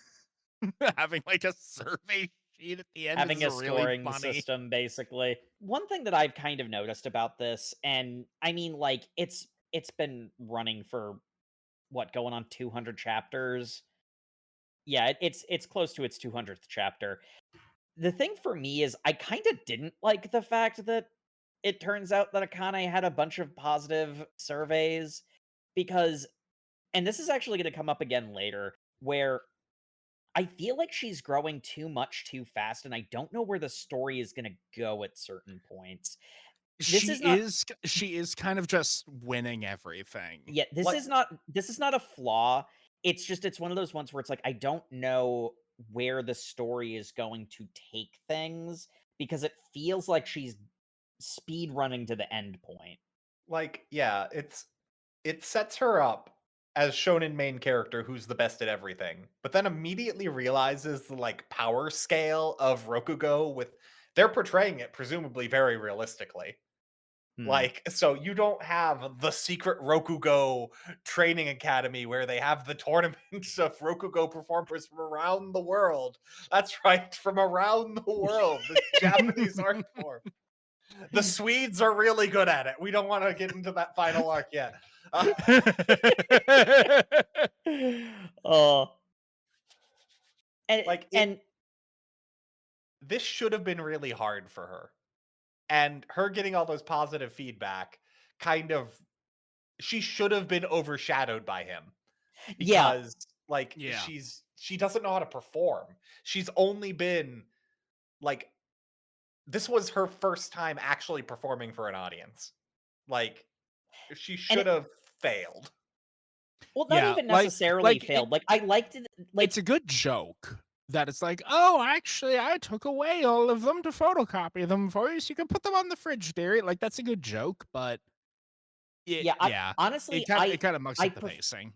[SPEAKER 2] having like a survey sheet at the end,
[SPEAKER 1] Having a
[SPEAKER 2] is really
[SPEAKER 1] scoring
[SPEAKER 2] funny.
[SPEAKER 1] system, basically. One thing that I've kind of noticed about this, and I mean, like, it's been running for what, going on 200 chapters. Yeah, it's close to its 200th chapter. The thing for me is I kind of didn't like the fact that it turns out that Akane had a bunch of positive surveys, because, and this is actually going to come up again later, where I feel like she's growing too much too fast, and I don't know where the story is going to go at certain points.
[SPEAKER 2] She is kind of just winning everything.
[SPEAKER 1] Yeah, this is not a flaw. It's just, it's one of those ones where it's like, I don't know where the story is going to take things, because it feels like she's speed running to the end point.
[SPEAKER 3] Like, yeah, it sets her up as shonen main character who's the best at everything, but then immediately realizes the like power scale of Rokugo with they're portraying it presumably very realistically. Like, so you don't have the secret Rokugo training academy where they have the tournaments of Rokugo performers from around the world. That's right, from around the world. The Japanese art form. The Swedes are really good at it. We don't want to get into that final arc yet.
[SPEAKER 1] And
[SPEAKER 3] Like,
[SPEAKER 1] and
[SPEAKER 3] this should have been really hard for her. And her getting all those positive feedback kind of she should have been overshadowed by him
[SPEAKER 1] yeah,
[SPEAKER 3] because like
[SPEAKER 2] Yeah.
[SPEAKER 3] she doesn't know how to perform. She's only been like this was her first time actually performing for an audience. Like she
[SPEAKER 1] and
[SPEAKER 3] should have failed.
[SPEAKER 1] well, not
[SPEAKER 2] Yeah,
[SPEAKER 1] even
[SPEAKER 2] like
[SPEAKER 1] necessarily
[SPEAKER 2] like it
[SPEAKER 1] failed. Like I liked it.
[SPEAKER 2] it's
[SPEAKER 1] Like
[SPEAKER 2] a good joke that it's like, "Oh, actually, I took away all of them to photocopy them for you so you can put them on the fridge theory." Like, that's a good joke, but
[SPEAKER 1] yeah, I
[SPEAKER 2] yeah,
[SPEAKER 1] honestly
[SPEAKER 2] it kinda mucks
[SPEAKER 1] I
[SPEAKER 2] up the
[SPEAKER 1] pref-
[SPEAKER 2] pacing.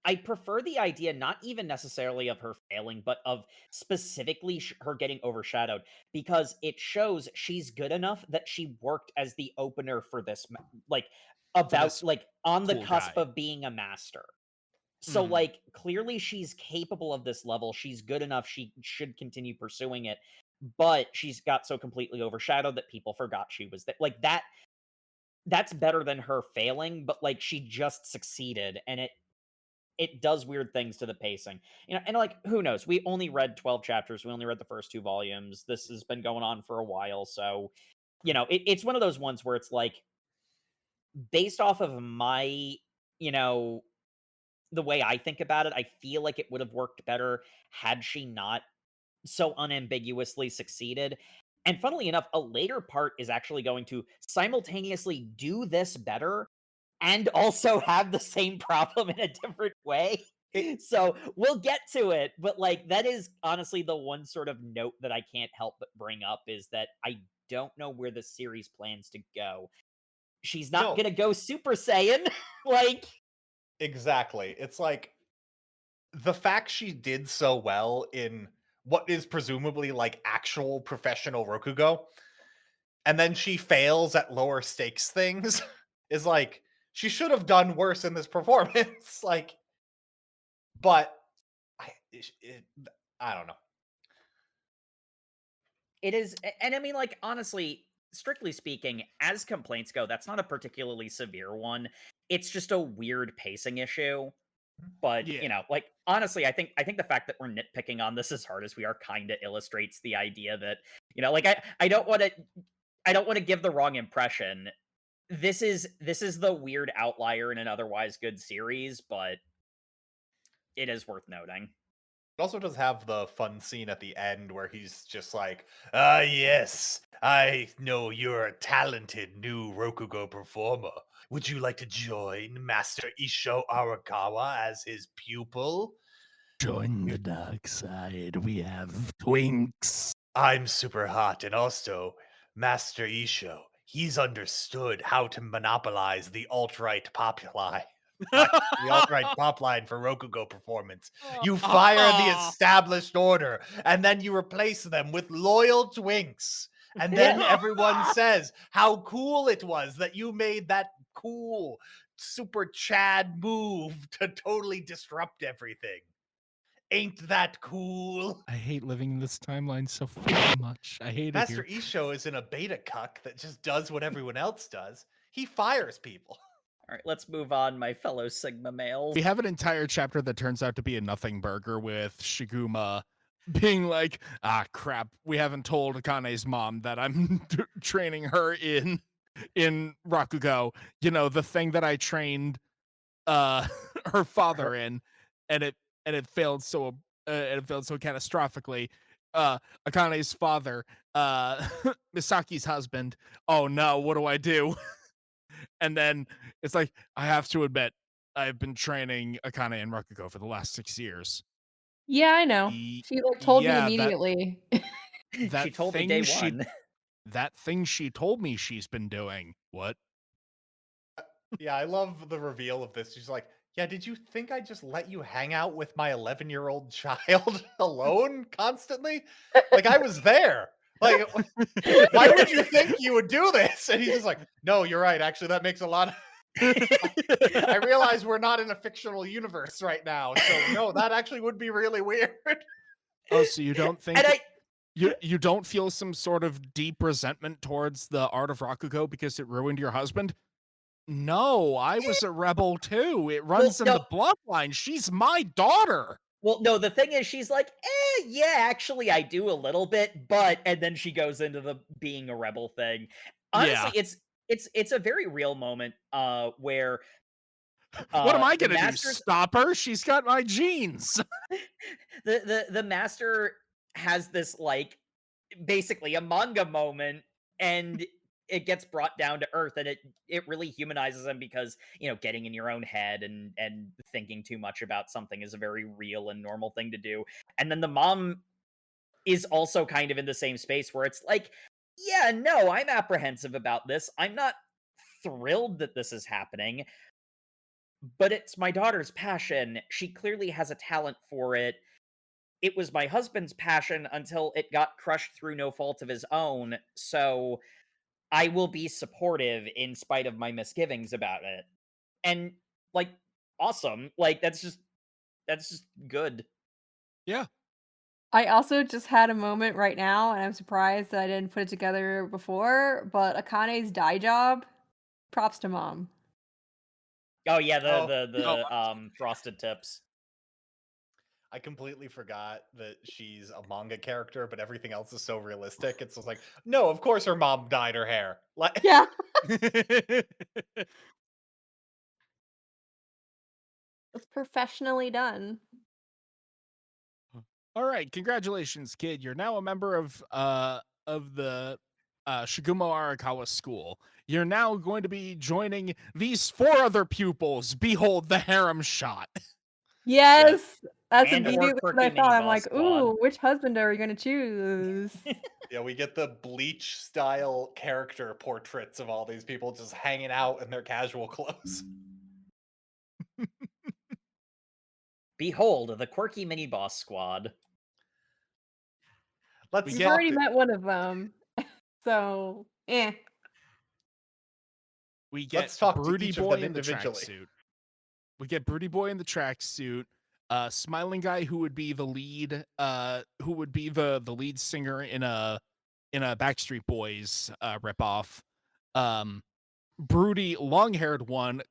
[SPEAKER 1] I prefer the idea not even necessarily of her failing, but of specifically her getting overshadowed because it shows she's good enough that she worked as the opener for this, like
[SPEAKER 2] For
[SPEAKER 1] about
[SPEAKER 2] this
[SPEAKER 1] like on the
[SPEAKER 2] cool
[SPEAKER 1] cusp
[SPEAKER 2] guy.
[SPEAKER 1] of being a master. So
[SPEAKER 2] Mhm.
[SPEAKER 1] like clearly she's capable of this level. She's good enough. She should continue pursuing it. But she's got so completely overshadowed that people forgot she was there. Like that's better than her failing, but like she just succeeded and it does weird things to the pacing. You know, and like who knows? We only read 12 chapters. We only read the first two volumes. This has been going on for a while, so you know, it's one of those ones where it's like based off of my, you know, the way I think about it, I feel like it would have worked better had she not so unambiguously succeeded. And funnily enough, a later part is actually going to simultaneously do this better and also have the same problem in a different way.
[SPEAKER 3] It
[SPEAKER 1] So we'll get to it, but like that is honestly the one sort of note that I can't help but bring up is that I don't know where the series plans to go. She's not
[SPEAKER 3] no,
[SPEAKER 1] gonna go Super Saiyan. Like,
[SPEAKER 3] exactly. It's like the fact she did so well in what is presumably like actual professional Rokugo, and then she fails at lower stakes things is like she should have done worse in this performance. Like, but it, I don't know.
[SPEAKER 1] it is, and I mean, like, honestly, strictly speaking, as complaints go, that's not a particularly severe one. It's just a weird pacing issue. But
[SPEAKER 2] Yeah.
[SPEAKER 1] you know, like honestly, I think the fact that we're nitpicking on this as hard as we are kind of illustrates the idea that you know, like I don't want to give the wrong impression. This is the weird outlier in an otherwise good series, but it is worth noting.
[SPEAKER 3] It also does have the fun scene at the end where he's just like, "Ah, yes, I know you're a talented new Rokugo performer. Would you like to join Master Isho Arakawa as his pupil?
[SPEAKER 2] Join the dark side. We have twinks.
[SPEAKER 3] I'm super hot, and also Master Isho. He's understood how to monopolize the alt-right pop line. The alt-right pop line for Rokugo performance. You fire the established order, and then you replace them with loyal twinks. And then everyone says how cool it was that you made that cool super Chad move to totally disrupt everything. Ain't that cool?
[SPEAKER 2] I hate living in this timeline so fucking much. I hate it
[SPEAKER 3] Master
[SPEAKER 2] here.
[SPEAKER 3] Isho isn't a beta cuck that just does what everyone else does. He fires people.
[SPEAKER 1] All right, let's move on, my fellow Sigma males.
[SPEAKER 2] We have an entire chapter that turns out to be a nothing burger with Shiguma being like, "Ah, crap, we haven't told Akane's mom that I'm training her in Rakugo. You know, the thing that I trained her father in, and it failed so catastrophically. Akane's father, Misaki's husband. Oh no, what do I do?" And then it's like, I have to admit, I've been training Akane and Rakugo for the last 6 years.
[SPEAKER 4] Yeah, I know. She, like, told me
[SPEAKER 2] Yeah,
[SPEAKER 4] immediately.
[SPEAKER 1] She
[SPEAKER 2] that
[SPEAKER 1] told me
[SPEAKER 2] thing
[SPEAKER 1] day
[SPEAKER 2] she
[SPEAKER 1] one.
[SPEAKER 2] that thing she told me she's been doing. What?
[SPEAKER 3] Yeah, I love the reveal of this. She's like, "Yeah, did you think I just let you hang out with my 11-year-old child alone constantly? Like I was there. Like why would you think you would do this?" And he's just like, "No, you're right. Actually, that makes a lot of I realize we're not in a fictional universe right now. So no, that actually would be really weird."
[SPEAKER 2] Oh, so you don't think
[SPEAKER 1] And I
[SPEAKER 2] you don't feel some sort of deep resentment towards the art of Rakugo because it ruined your husband? No, I was a rebel too. It
[SPEAKER 1] well,
[SPEAKER 2] runs in
[SPEAKER 1] no,
[SPEAKER 2] the bloodline. She's my daughter.
[SPEAKER 1] Well, no, the thing is she's like, yeah, actually I do a little bit, but and then she goes into the being a rebel thing. Honestly,
[SPEAKER 2] Yeah.
[SPEAKER 1] it's a very real moment, where,
[SPEAKER 2] What am I
[SPEAKER 1] the
[SPEAKER 2] gonna do?
[SPEAKER 1] master's
[SPEAKER 2] Stop her? She's got my genes.
[SPEAKER 1] the master has this, like, basically a manga moment, and it gets brought down to earth, and it really humanizes him because, getting in your own head and thinking too much about something is a very real and normal thing to do. And then the mom is also kind of in the same space where it's like, yeah, no, I'm apprehensive about this. I'm not thrilled that this is happening, but it's my daughter's passion. She clearly has a talent for it. It was my husband's passion until it got crushed through no fault of his own. So I will be supportive in spite of my misgivings about it. And, like, awesome. Like, that's just good.
[SPEAKER 2] Yeah.
[SPEAKER 4] I also just had a moment right now, and I'm surprised that I didn't put it together before, but Akane's dye job, props to mom.
[SPEAKER 1] Oh yeah, the
[SPEAKER 3] Oh,
[SPEAKER 1] the
[SPEAKER 2] Oh,
[SPEAKER 1] the frosted tips.
[SPEAKER 3] I completely forgot that she's a manga character, but everything else is so realistic. It's just like, no, of course her mom dyed her hair. Like,
[SPEAKER 4] Yeah. It's professionally done.
[SPEAKER 2] All right, congratulations, kid. You're now a member of the Shigumo Arakawa School. You're now going to be joining these 4 other pupils. Behold the harem shot.
[SPEAKER 3] yes.
[SPEAKER 4] Yes! That's
[SPEAKER 1] And or
[SPEAKER 4] immediately what I
[SPEAKER 1] quirky
[SPEAKER 4] thought.
[SPEAKER 1] mini
[SPEAKER 4] I'm
[SPEAKER 1] boss
[SPEAKER 4] like,
[SPEAKER 1] squad.
[SPEAKER 4] "Ooh, which husband are we gonna choose?"
[SPEAKER 3] Yeah, we get the Bleach style character portraits of all these people just hanging out in their casual clothes.
[SPEAKER 1] Behold, the quirky mini boss squad.
[SPEAKER 3] Let's
[SPEAKER 2] We
[SPEAKER 4] We've
[SPEAKER 2] get
[SPEAKER 3] talk.
[SPEAKER 4] already met one of them, so, eh.
[SPEAKER 2] we get
[SPEAKER 3] Let's talk to
[SPEAKER 2] Broody
[SPEAKER 3] each of
[SPEAKER 2] Boy
[SPEAKER 3] them
[SPEAKER 2] in the
[SPEAKER 3] individually.
[SPEAKER 2] tracksuit. We get Broody Boy in the tracksuit. Smiling guy who would be the lead, who would be the lead singer in a Backstreet Boys ripoff. Broody long-haired one,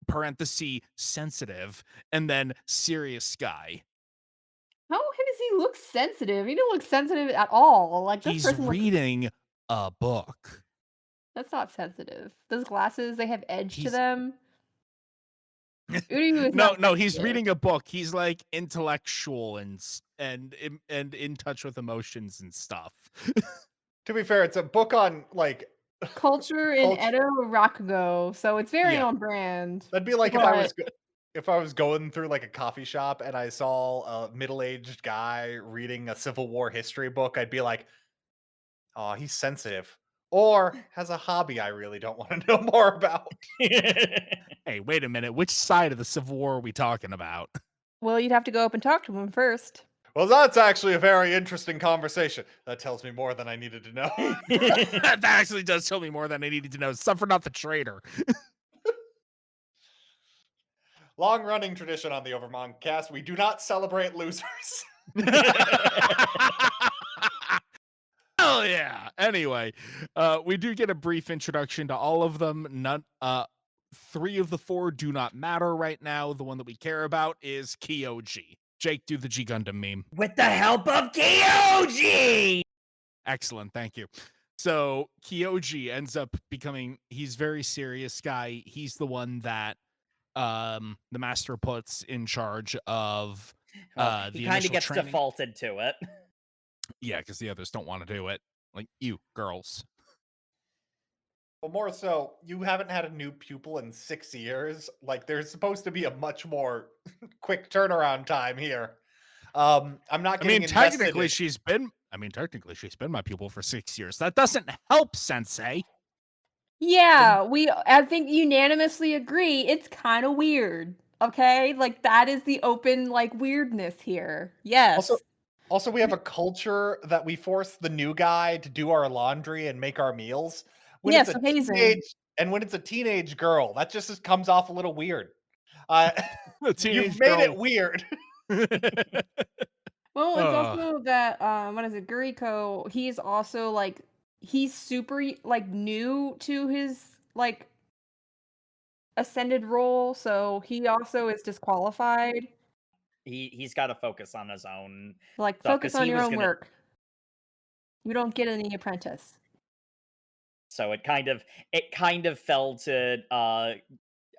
[SPEAKER 2] parenthesis sensitive, and then serious guy.
[SPEAKER 4] How does he look sensitive? He don't look sensitive at all. Like, this
[SPEAKER 2] He's
[SPEAKER 4] person looks
[SPEAKER 2] reading a book.
[SPEAKER 4] that's not sensitive. Those glasses, they have edge to
[SPEAKER 2] He's
[SPEAKER 4] them. Uryu is
[SPEAKER 2] no,
[SPEAKER 4] not
[SPEAKER 2] no, he's
[SPEAKER 4] sensitive.
[SPEAKER 2] reading a book. He's like intellectual and in touch with emotions and stuff.
[SPEAKER 3] To be fair, it's a book on like
[SPEAKER 4] Culture in
[SPEAKER 3] culture.
[SPEAKER 4] Edo Rakugo, so it's very
[SPEAKER 2] Yeah.
[SPEAKER 4] on brand.
[SPEAKER 3] That'd be like
[SPEAKER 4] But
[SPEAKER 3] if I was going through like a coffee shop and I saw a middle-aged guy reading a Civil War history book, I'd be like, "Oh, he's sensitive." Or has a hobby I really don't want to know more about.
[SPEAKER 2] Hey, wait a minute. Which side of the Civil War are we talking about?
[SPEAKER 4] well, you'd have to go up and talk to him first.
[SPEAKER 3] Well, that's actually a very interesting conversation. That tells me more than I needed to know.
[SPEAKER 2] That actually does tell me more than I needed to know. Suffer not the traitor.
[SPEAKER 3] Long-running tradition on the Overmong cast, we do not celebrate losers.
[SPEAKER 2] Hell yeah. Anyway, we do get a brief introduction to all of them. None 3 of the 4 do not matter right now. The one that we care about is Kyoji. Jake, do the G Gundam meme.
[SPEAKER 1] With the help of Kyoji!
[SPEAKER 2] Excellent, thank you. So Kyoji ends up becoming he's very serious guy. He's the one that the master puts in charge of
[SPEAKER 1] Well, he
[SPEAKER 2] the
[SPEAKER 1] kind of
[SPEAKER 2] initial
[SPEAKER 1] gets
[SPEAKER 2] training.
[SPEAKER 1] defaulted to it.
[SPEAKER 2] Yeah, because the others don't want to do it. Like you, girls.
[SPEAKER 3] Well, more so, you haven't had a new pupil in 6 years. Like, there's supposed to be a much more quick turnaround time here. I'm not
[SPEAKER 2] I
[SPEAKER 3] getting
[SPEAKER 2] mean,
[SPEAKER 3] invested
[SPEAKER 2] technically
[SPEAKER 3] in.
[SPEAKER 2] she's been technically she's been my pupil for 6 years. That doesn't help, Sensei.
[SPEAKER 4] Yeah, I think unanimously agree. It's kind of weird. Okay, like that is the open like weirdness here.
[SPEAKER 3] Also,
[SPEAKER 4] Yes,
[SPEAKER 3] also, we have a culture that we force the new guy to do our laundry and make our meals. When it's
[SPEAKER 4] yes,
[SPEAKER 3] a
[SPEAKER 4] amazing.
[SPEAKER 3] when it's a teenage girl, that just comes off a little weird. Uh,
[SPEAKER 2] The
[SPEAKER 3] you've
[SPEAKER 2] teenage
[SPEAKER 3] made
[SPEAKER 2] girl.
[SPEAKER 3] it weird.
[SPEAKER 4] Well, it's
[SPEAKER 2] uh,
[SPEAKER 4] also that what is it, Guriko? He's also like he's super like new to his like ascended role, so he also is disqualified.
[SPEAKER 1] He's got to focus on his own
[SPEAKER 4] Like,
[SPEAKER 1] stuff
[SPEAKER 4] focus
[SPEAKER 1] because
[SPEAKER 4] on
[SPEAKER 1] he
[SPEAKER 4] your
[SPEAKER 1] was
[SPEAKER 4] own
[SPEAKER 1] gonna.
[SPEAKER 4] work. You don't get any apprentice.
[SPEAKER 1] So it kind of fell to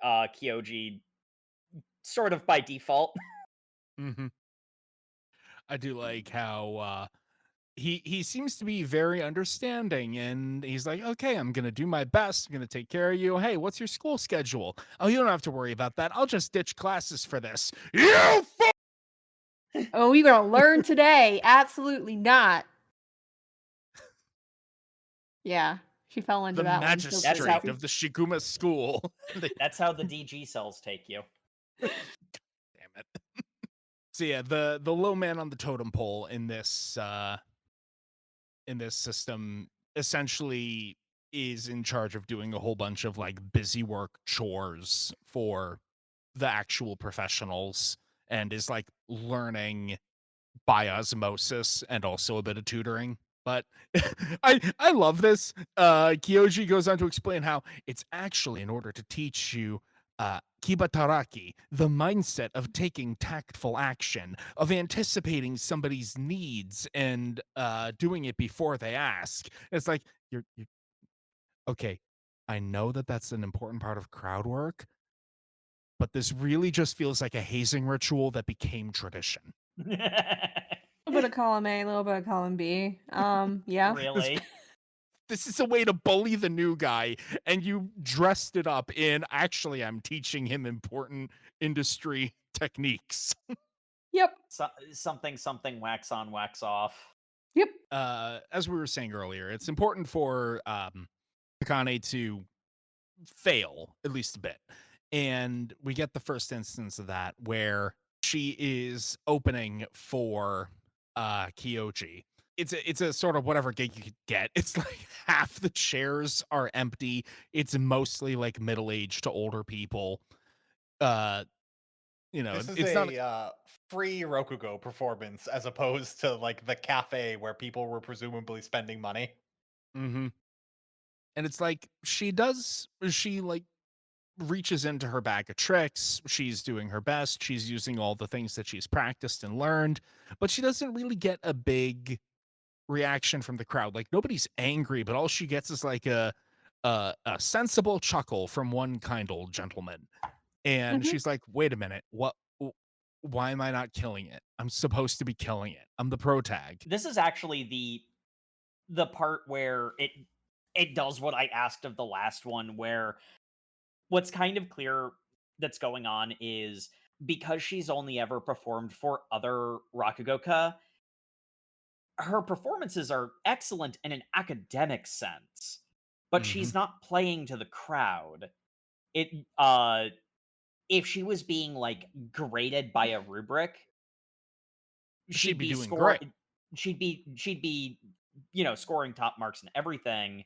[SPEAKER 1] Kyoji sort of by default.
[SPEAKER 2] Mm-hmm. I do like how he seems to be very understanding, and he's like, okay, I'm gonna do my best. I'm gonna take care of you. Hey, what's your school schedule? Oh, you don't have to worry about that. I'll just ditch classes for this. You
[SPEAKER 4] Oh, you're gonna learn today? Absolutely not. Yeah, she fell into
[SPEAKER 2] the
[SPEAKER 4] that one so
[SPEAKER 1] That's how-
[SPEAKER 2] magistrate of the Shiguma school.
[SPEAKER 1] That's how the DG cells take you.
[SPEAKER 2] Damn it. So yeah, the low man on the totem pole in this system essentially is in charge of doing a whole bunch of like busy work chores for the actual professionals, and is like learning by osmosis and also a bit of tutoring. But I love this. Kyoji goes on to explain how it's actually in order to teach you kibataraki, the mindset of taking tactful action, of anticipating somebody's needs and doing it before they ask. It's like you're okay. I know that that's an important part of crowd work, but this really just feels like a hazing ritual that became tradition.
[SPEAKER 4] A little bit of column A, a little bit of column B. Yeah.
[SPEAKER 1] Really?
[SPEAKER 2] This is a way to bully the new guy, and you dressed it up in actually I'm teaching him important industry techniques.
[SPEAKER 4] Yep.
[SPEAKER 1] Something wax on, wax off.
[SPEAKER 4] Yep.
[SPEAKER 2] As we were saying earlier, it's important for Akane to fail at least a bit. And we get the first instance of that where she is opening for Kyoji. It's a sort of whatever gig you could get. It's like half the chairs are empty. It's mostly like middle-aged to older people.
[SPEAKER 3] This is
[SPEAKER 2] it's not
[SPEAKER 3] free Rokugo performance as opposed to like the cafe where people were presumably spending money.
[SPEAKER 2] mm-hmm. And it's like she like reaches into her bag of tricks. She's doing her best. She's using all the things that she's practiced and learned, but she doesn't really get a big reaction from the crowd. Like nobody's angry, but all she gets is like a sensible chuckle from one kind old gentleman. And
[SPEAKER 4] Mhm.
[SPEAKER 2] she's like, "Wait a minute. Why am I not killing it? I'm supposed to be killing it. I'm the pro tag."
[SPEAKER 1] This is actually the part where it does what I asked of the last one, where what's kind of clear that's going on is because she's only ever performed for other Rakugoka, her performances are excellent in an academic sense, but
[SPEAKER 2] Mhm.
[SPEAKER 1] she's not playing to the crowd. It if she was being like graded by a rubric,
[SPEAKER 2] She'd be doing
[SPEAKER 1] score
[SPEAKER 2] great.
[SPEAKER 1] she'd be scoring top marks and everything,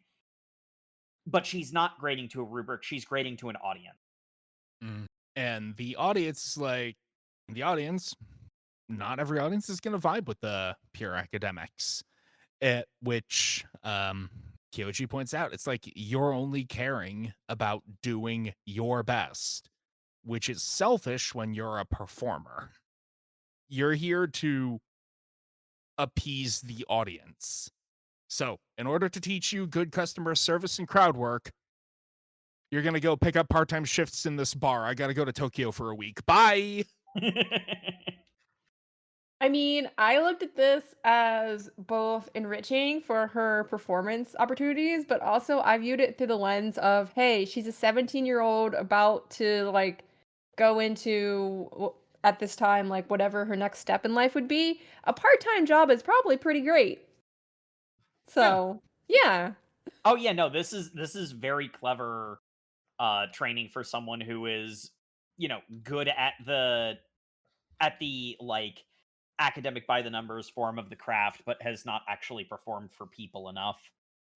[SPEAKER 1] but she's not grading to a rubric, she's grading to an audience.
[SPEAKER 2] Mm. And the audience, not every audience is going to vibe with the pure academics. At which Kyoji points out, it's like you're only caring about doing your best, which is selfish when you're a performer. You're here to appease the audience. So, in order to teach you good customer service and crowd work, you're going to go pick up part-time shifts in this bar. I got to go to Tokyo for a week. Bye.
[SPEAKER 4] I mean, I looked at this as both enriching for her performance opportunities, but also I viewed it through the lens of, hey, she's a 17-year-old about to like go into at this time like whatever her next step in life would be. A part-time job is probably pretty great. So, yeah.
[SPEAKER 1] Oh yeah, no, this is very clever training for someone who is, good at the like academic by the numbers form of the craft, but has not actually performed for people enough.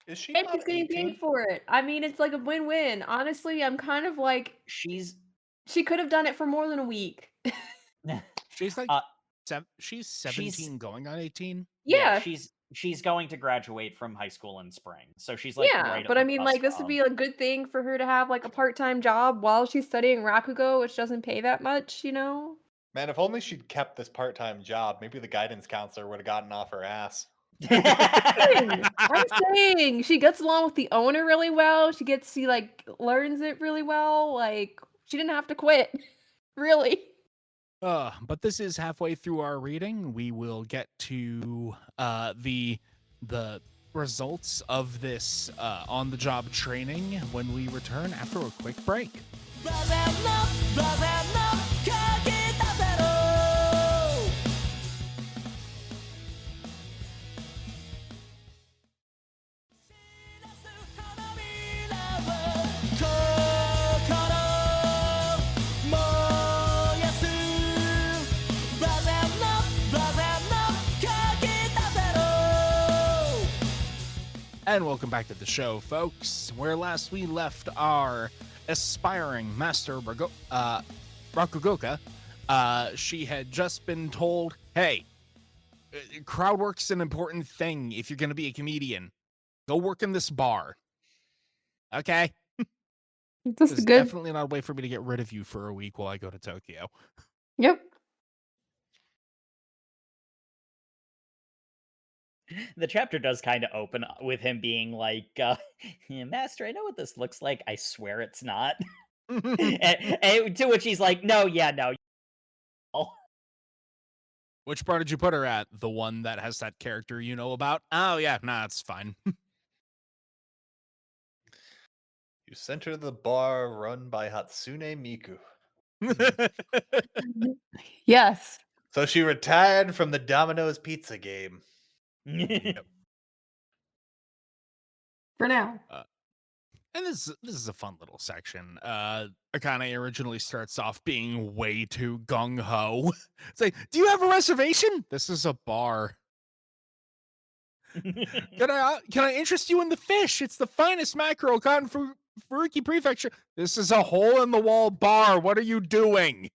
[SPEAKER 3] Is she
[SPEAKER 4] And
[SPEAKER 3] not
[SPEAKER 4] she's getting
[SPEAKER 3] 18?
[SPEAKER 4] paid for it. I mean, it's like a win-win. Honestly, I'm kind of like
[SPEAKER 1] She's
[SPEAKER 4] she could have done it for more than a week.
[SPEAKER 2] She's like
[SPEAKER 1] uh,
[SPEAKER 2] she's 17 going on 18.
[SPEAKER 1] yeah,
[SPEAKER 4] Yeah.
[SPEAKER 1] she's going to graduate from high school in spring. So she's like
[SPEAKER 4] Yeah,
[SPEAKER 1] right at
[SPEAKER 4] but
[SPEAKER 1] the
[SPEAKER 4] I mean,
[SPEAKER 1] cusp
[SPEAKER 4] like, this would
[SPEAKER 1] of.
[SPEAKER 4] be a good thing for her to have, like, a part-time job while she's studying Rakugo, which doesn't pay that much, you know?
[SPEAKER 3] Man, if only she'd kept this part-time job, maybe the guidance counselor would have gotten off her ass.
[SPEAKER 4] I'm saying she gets along with the owner really well. She like learns it really well. Like she didn't have to quit. Really.
[SPEAKER 2] But this is halfway through our reading. We will get to the results of this on-the-job training when we return after a quick break. And welcome back to the show, folks. Where last we left our aspiring master Rakugoka, she had just been told, hey, crowd work's an important thing if you're going to be a comedian. Go work in this bar. Okay?
[SPEAKER 4] This is
[SPEAKER 2] There's
[SPEAKER 4] good.
[SPEAKER 2] definitely not a way for me to get rid of you for a week while I go to Tokyo.
[SPEAKER 4] Yep.
[SPEAKER 1] The chapter does kind of open with him being like, "Yeah, Master, I know what this looks like. I swear it's not." and to which he's like, "No, yeah, no."
[SPEAKER 2] Which bar did you put her at? The one that has that character you know about? Oh, yeah, nah, it's fine.
[SPEAKER 3] You sent her to the bar run by Hatsune Miku.
[SPEAKER 4] Yes.
[SPEAKER 3] So she retired from the Domino's pizza game.
[SPEAKER 2] Yep.
[SPEAKER 4] For now.
[SPEAKER 2] And this is a fun little section. Akane originally starts off being way too gung-ho. It's like, do you have a reservation? This is a bar. Can I interest you in the fish? It's the finest mackerel caught in Furuki Prefecture. This is a hole-in-the-wall bar. What are you doing?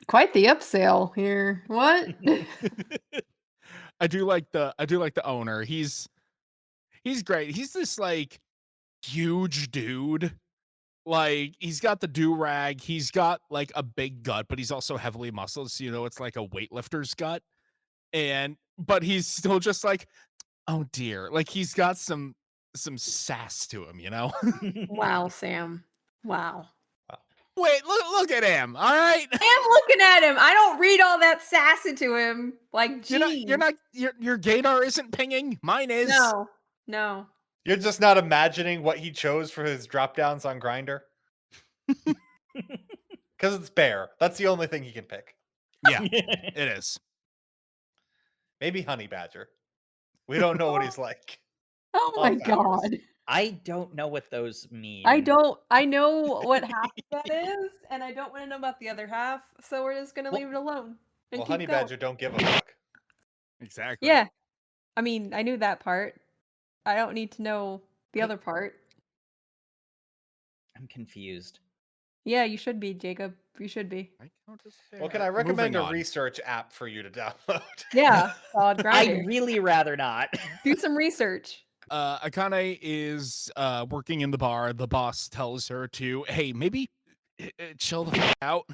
[SPEAKER 4] Quite the upsell here. What?
[SPEAKER 2] I do like the owner. He's great. He's this like huge dude. Like he's got the do-rag, he's got like a big gut, but he's also heavily muscled, so you know it's like a weightlifter's gut. But he's still just like, oh dear. Like he's got some sass to him, you know?
[SPEAKER 4] Wow, Sam. Wow.
[SPEAKER 2] Wait, look at him. All right.
[SPEAKER 4] I am looking at him. I don't read all that sass into him. Like, geez.
[SPEAKER 2] Your gaydar isn't pinging. Mine is.
[SPEAKER 4] No.
[SPEAKER 3] You're just not imagining what he chose for his drop downs on Grindr? Because it's bear. That's the only thing he can pick.
[SPEAKER 2] Yeah, it is.
[SPEAKER 3] Maybe honey badger. We don't know what he's like.
[SPEAKER 4] Oh my God.
[SPEAKER 1] I don't know what those mean.
[SPEAKER 4] I know what half of that is, and I don't want to know about the other half, so we're just gonna leave it alone. And
[SPEAKER 3] Well,
[SPEAKER 4] keep
[SPEAKER 3] honey
[SPEAKER 4] going.
[SPEAKER 3] badger don't give a fuck.
[SPEAKER 2] Exactly.
[SPEAKER 4] Yeah. I mean, I knew that part. I don't need to know the other part.
[SPEAKER 1] I'm confused.
[SPEAKER 4] Yeah, you should be, Jacob. You should be.
[SPEAKER 3] Well, can I recommend a research app for you to download?
[SPEAKER 4] Yeah, solid
[SPEAKER 1] I'd
[SPEAKER 4] grinder.
[SPEAKER 1] really rather not.
[SPEAKER 4] Do some research.
[SPEAKER 2] Akane is working in the bar. The boss tells her to, hey, maybe chill the fuck out.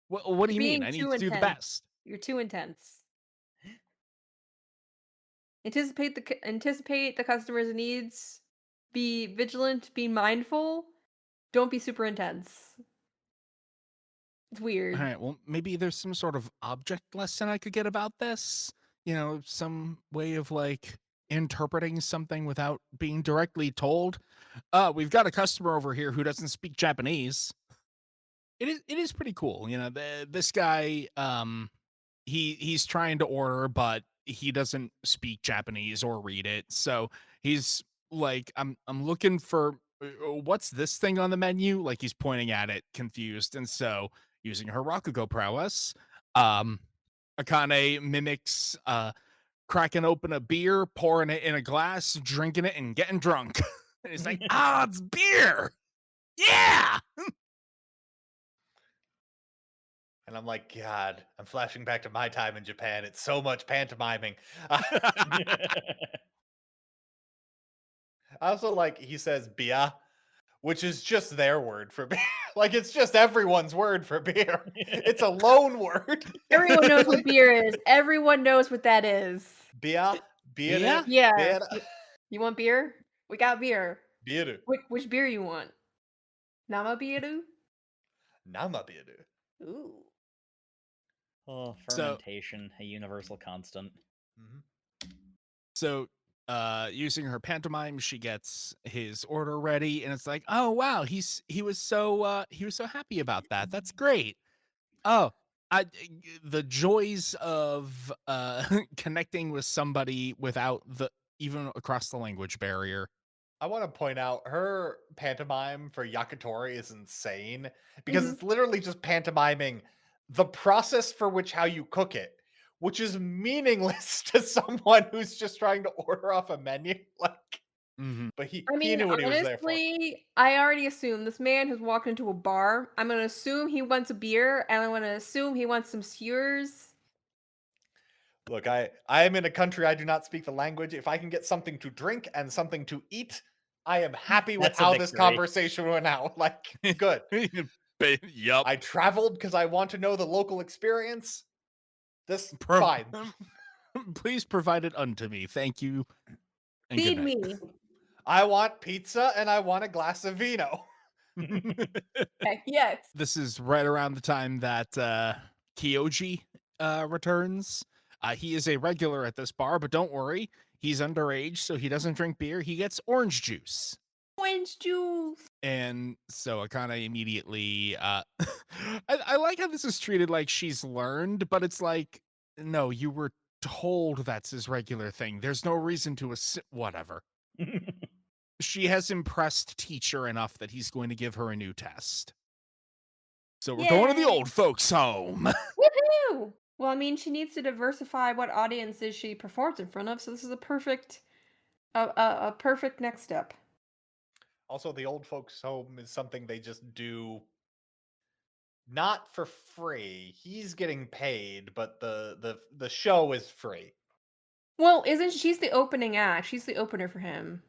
[SPEAKER 2] What do you mean? I need to do the best.
[SPEAKER 4] You're too intense. Anticipate the customer's needs. Be vigilant. Be mindful. Don't be super intense. It's weird.
[SPEAKER 2] All right, well, maybe there's some sort of object lesson I could get about this. You know, some way of like interpreting something without being directly told. We've got a customer over here who doesn't speak Japanese. It is pretty cool. You know, this guy he's trying to order, but he doesn't speak Japanese or read it. So he's like, I'm looking for what's this thing on the menu? Like he's pointing at it, confused. And so using her Rakugo prowess, Akane mimics cracking open a beer, pouring it in a glass, drinking it, and getting drunk. And it's like, it's beer. Yeah.
[SPEAKER 3] And I'm like, God, I'm flashing back to my time in Japan. It's so much pantomiming. I also like, he says bia, which is just their word for beer. Like, it's just everyone's word for beer. It's a loan word.
[SPEAKER 4] Everyone knows what beer is. Everyone knows what that is.
[SPEAKER 3] Beer, beer,
[SPEAKER 2] Yeah?
[SPEAKER 4] Yeah.
[SPEAKER 3] beer,
[SPEAKER 4] You want beer? We got beer.
[SPEAKER 3] beer,
[SPEAKER 4] Which beer you want? Nama beer?
[SPEAKER 3] nama beer.
[SPEAKER 4] Ooh.
[SPEAKER 1] Oh,
[SPEAKER 2] So-
[SPEAKER 1] fermentation, a universal constant.
[SPEAKER 3] Mhm.
[SPEAKER 2] So, using her pantomime, she gets his order ready, and it's like, oh wow, he was so happy about that. That's great. Oh, the joys of connecting with somebody without the even across the language barrier.
[SPEAKER 3] I want to point out her pantomime for yakitori is insane because
[SPEAKER 4] Mhm.
[SPEAKER 3] it's literally just pantomiming the process for which how you cook it, which is meaningless to someone who's just trying to order off a menu. Like,
[SPEAKER 2] Mhm.
[SPEAKER 3] but he
[SPEAKER 4] I mean,
[SPEAKER 3] knew what he was there for.
[SPEAKER 4] honestly, I already assume this man who's walked into a bar. I'm gonna assume he wants a beer, and I'm gonna assume he wants some skewers.
[SPEAKER 3] Look, I am in a country I do not speak the language. If I can get something to drink and something to eat, I am happy with
[SPEAKER 1] That's a
[SPEAKER 3] how this
[SPEAKER 1] victory.
[SPEAKER 3] conversation went out. Like, good.
[SPEAKER 2] Yup.
[SPEAKER 3] I traveled because I want to know the local experience. This
[SPEAKER 2] Pro-
[SPEAKER 3] fine.
[SPEAKER 2] Please provide it unto me. Thank you. And good
[SPEAKER 4] Feed
[SPEAKER 2] night.
[SPEAKER 4] me.
[SPEAKER 3] I want pizza and I want a glass of vino.
[SPEAKER 4] Heck yes.
[SPEAKER 2] This is right around the time that Kyoji returns. He is a regular at this bar, but don't worry, he's underage, so he doesn't drink beer. He gets orange juice.
[SPEAKER 4] Orange juice.
[SPEAKER 2] And so Akane immediately I like how this is treated like she's learned, but it's like, no, you were told that's his regular thing. There's no reason to whatever. She has impressed teacher enough that he's going to give her a new test. So we're going to the
[SPEAKER 4] Yay.
[SPEAKER 2] old folks' home.
[SPEAKER 4] Woohoo! Well, I mean, she needs to diversify what audiences she performs in front of, so this is a perfect next step.
[SPEAKER 3] Also, the old folks' home is something they just do not for free. He's getting paid, but the show is free.
[SPEAKER 4] Well, isn't she's the opening act? She's the opener for him,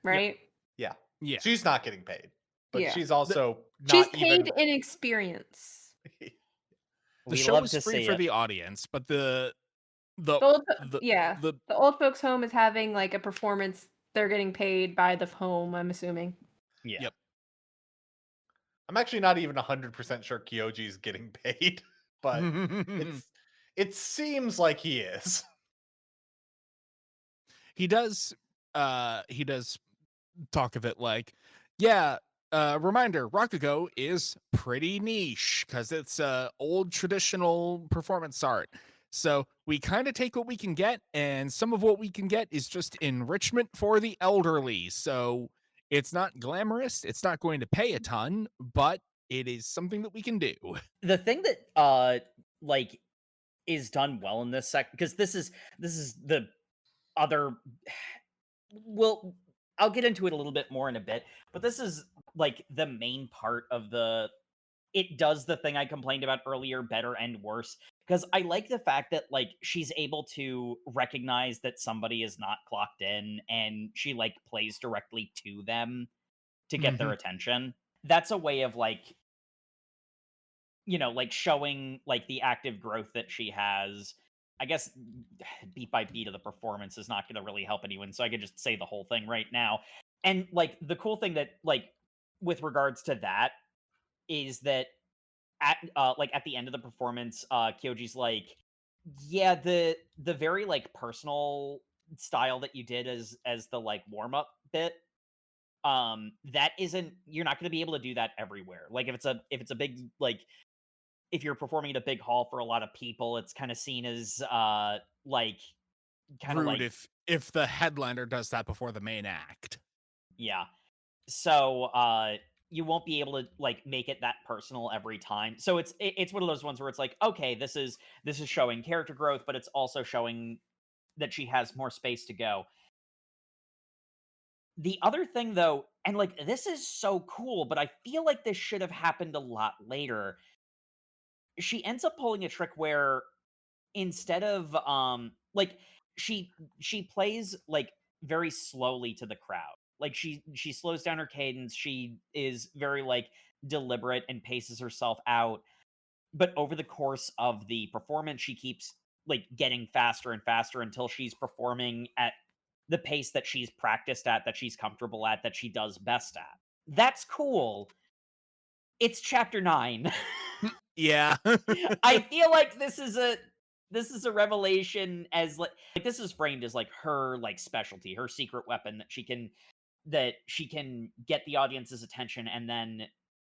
[SPEAKER 4] right?
[SPEAKER 3] Yeah.
[SPEAKER 2] Yeah.
[SPEAKER 3] She's not getting paid, but
[SPEAKER 4] Yeah.
[SPEAKER 3] she's also
[SPEAKER 4] She's
[SPEAKER 3] not
[SPEAKER 4] paid
[SPEAKER 3] even.
[SPEAKER 4] in experience.
[SPEAKER 2] The
[SPEAKER 1] We
[SPEAKER 2] show
[SPEAKER 1] love
[SPEAKER 2] is
[SPEAKER 1] to
[SPEAKER 2] free
[SPEAKER 1] see
[SPEAKER 2] for
[SPEAKER 1] it.
[SPEAKER 2] the audience, but the
[SPEAKER 4] The old,
[SPEAKER 2] the
[SPEAKER 4] the old folks' home is having like a performance. They're getting paid by the home, I'm assuming.
[SPEAKER 1] Yeah.
[SPEAKER 2] Yep.
[SPEAKER 3] I'm actually not even 100% sure Kyoji's getting paid, but it seems like he is.
[SPEAKER 2] he does talk of it like, yeah, reminder, Rakugo is pretty niche because it's old traditional performance art. So we kind of take what we can get, and some of what we can get is just enrichment for the elderly. So it's not glamorous, it's not going to pay a ton, but it is something that we can do.
[SPEAKER 1] The thing that like is done well in this because this is the other well, I'll get into it a little bit more in a bit, but this is like the main part of it does the thing I complained about earlier better and worse, because I like the fact that like she's able to recognize that somebody is not clocked in, and she like plays directly to them to get their attention. That's a way of like, like showing like the active growth that she has. I guess beat by beat of the performance is not going to really help anyone, so I could just say the whole thing right now. And like the cool thing that like with regards to that is that at the end of the performance, Kyoji's like, yeah, the very like personal style that you did as the like warm up bit, that isn't, you're not going to be able to do that everywhere. Like if it's a big like if you're performing at a big hall for a lot of people, it's kind of seen as like kind of
[SPEAKER 2] Rude
[SPEAKER 1] like,
[SPEAKER 2] if the headliner does that before the main act.
[SPEAKER 1] yeah. So you won't be able to like make it that personal every time. So it's one of those ones where it's like, okay, this is showing character growth, but it's also showing that she has more space to go. The other thing though, and like this is so cool, but I feel like this should have happened a lot later. She ends up pulling a trick where instead of like she plays like very slowly to the crowd. Like she slows down her cadence. She is very like deliberate and paces herself out. But over the course of the performance, she keeps like getting faster and faster until she's performing at the pace that she's practiced at, that she's comfortable at, that she does best at. That's cool. It's chapter 9.
[SPEAKER 2] Yeah.
[SPEAKER 1] I feel like this is a revelation, as like this is framed as like her like specialty, her secret weapon that she can get the audience's attention and then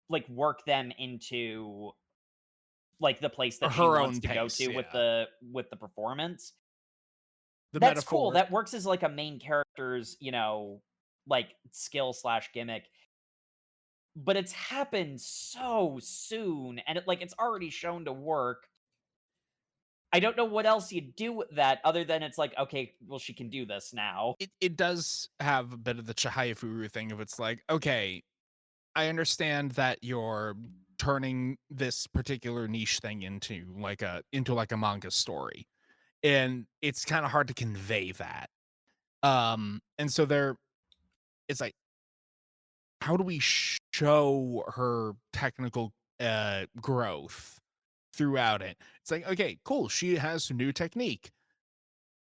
[SPEAKER 1] like work them into like the place that she
[SPEAKER 2] Her
[SPEAKER 1] wants
[SPEAKER 2] own
[SPEAKER 1] to go
[SPEAKER 2] pace,
[SPEAKER 1] to
[SPEAKER 2] yeah.
[SPEAKER 1] with the performance.
[SPEAKER 2] The
[SPEAKER 1] That's cool.
[SPEAKER 2] metaphor.
[SPEAKER 1] That works as like a main character's, like skill slash gimmick. But it's happened so soon, and it's already shown to work. I don't know what else you do with that other than it's like, okay, well, she can do this now.
[SPEAKER 2] It does have a bit of the Chihayafuru thing of it's like, okay, I understand that you're turning this particular niche thing into like a manga story. And it's kind of hard to convey that. And so it's like, how do we show her technical growth throughout it? It's like, okay, cool, she has new technique.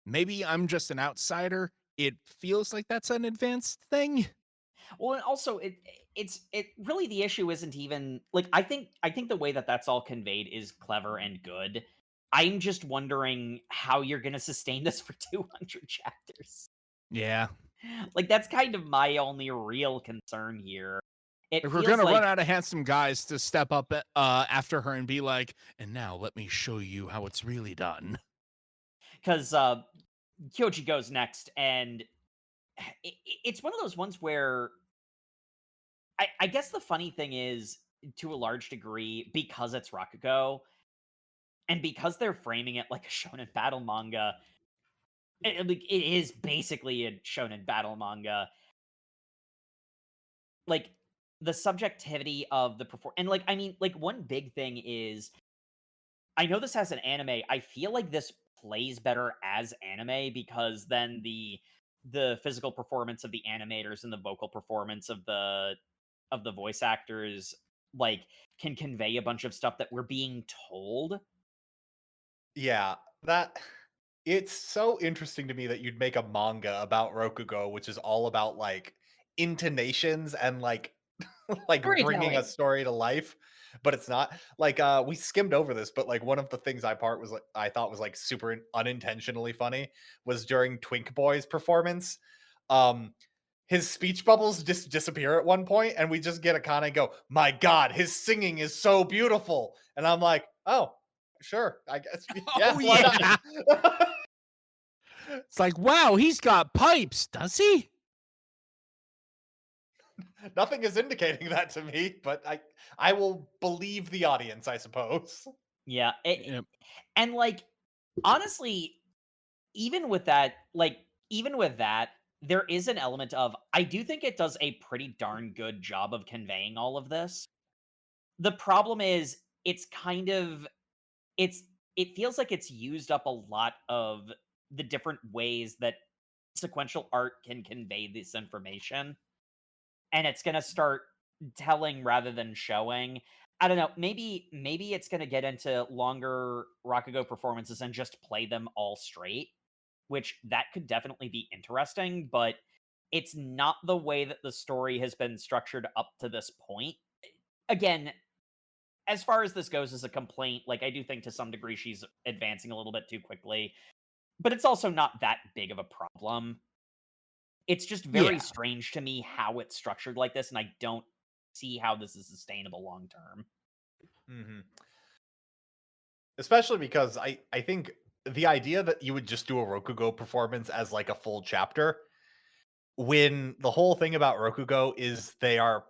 [SPEAKER 2] Maybe I'm just an outsider. It feels like that's an advanced thing.
[SPEAKER 1] Well, and also it really, the issue isn't even like, I think the way that that's all conveyed is clever and good. I'm just wondering how you're going to sustain this for 200 chapters.
[SPEAKER 2] Yeah.
[SPEAKER 1] Like that's kind of my only real concern here. It
[SPEAKER 2] If we're
[SPEAKER 1] feels
[SPEAKER 2] gonna run
[SPEAKER 1] like
[SPEAKER 2] out of handsome guys to step up after her and be like, and now let me show you how it's really done.
[SPEAKER 1] because Kyoji goes next, and it's one of those ones where I guess the funny thing is, to a large degree, because it's Rakugo, and because they're framing it like a shonen battle manga, it is basically a shonen battle manga. Like the subjectivity of the perform, and like I mean, like one big thing is, I know this has an anime. I feel like this plays better as anime because then the physical performance of the animators and the vocal performance of the voice actors like can convey a bunch of stuff that we're being told.
[SPEAKER 3] Yeah, that it's so interesting to me that you'd make a manga about Rokugo, which is all about like intonations and like like bringing a
[SPEAKER 4] Storytelling.
[SPEAKER 3] story to life, but it's not. Like we skimmed over this, but like one of the things I thought was like super unintentionally funny was during Twink Boy's performance. Um his speech bubbles just disappear at one point, and we just get Akane go, "My God, his singing is so beautiful," and I'm like, "Oh, sure, I guess, yeah,
[SPEAKER 2] Oh
[SPEAKER 3] why
[SPEAKER 2] yeah.
[SPEAKER 3] not?"
[SPEAKER 2] It's like, wow, he's got pipes, does he?
[SPEAKER 3] Nothing is indicating that to me, but I will believe the audience, I suppose.
[SPEAKER 1] Yeah,
[SPEAKER 2] Yep.
[SPEAKER 1] and like honestly, even with that, there is an element of, I do think it does a pretty darn good job of conveying all of this. The problem is it's kind of it's it feels like it's used up a lot of the different ways that sequential art can convey this information, and it's going to start telling rather than showing. I don't know, maybe it's going to get into longer Rakugo performances and just play them all straight, which that could definitely be interesting, but it's not the way that the story has been structured up to this point. Again, as far as this goes as a complaint, like I do think to some degree she's advancing a little bit too quickly, but it's also not that big of a problem. It's just very
[SPEAKER 2] Yeah.
[SPEAKER 1] strange to me how it's structured like this, and I don't see how this is sustainable long term.
[SPEAKER 3] hmm Especially because I think the idea that you would just do a Rokugo performance as like a full chapter, when the whole thing about Rokugo is they are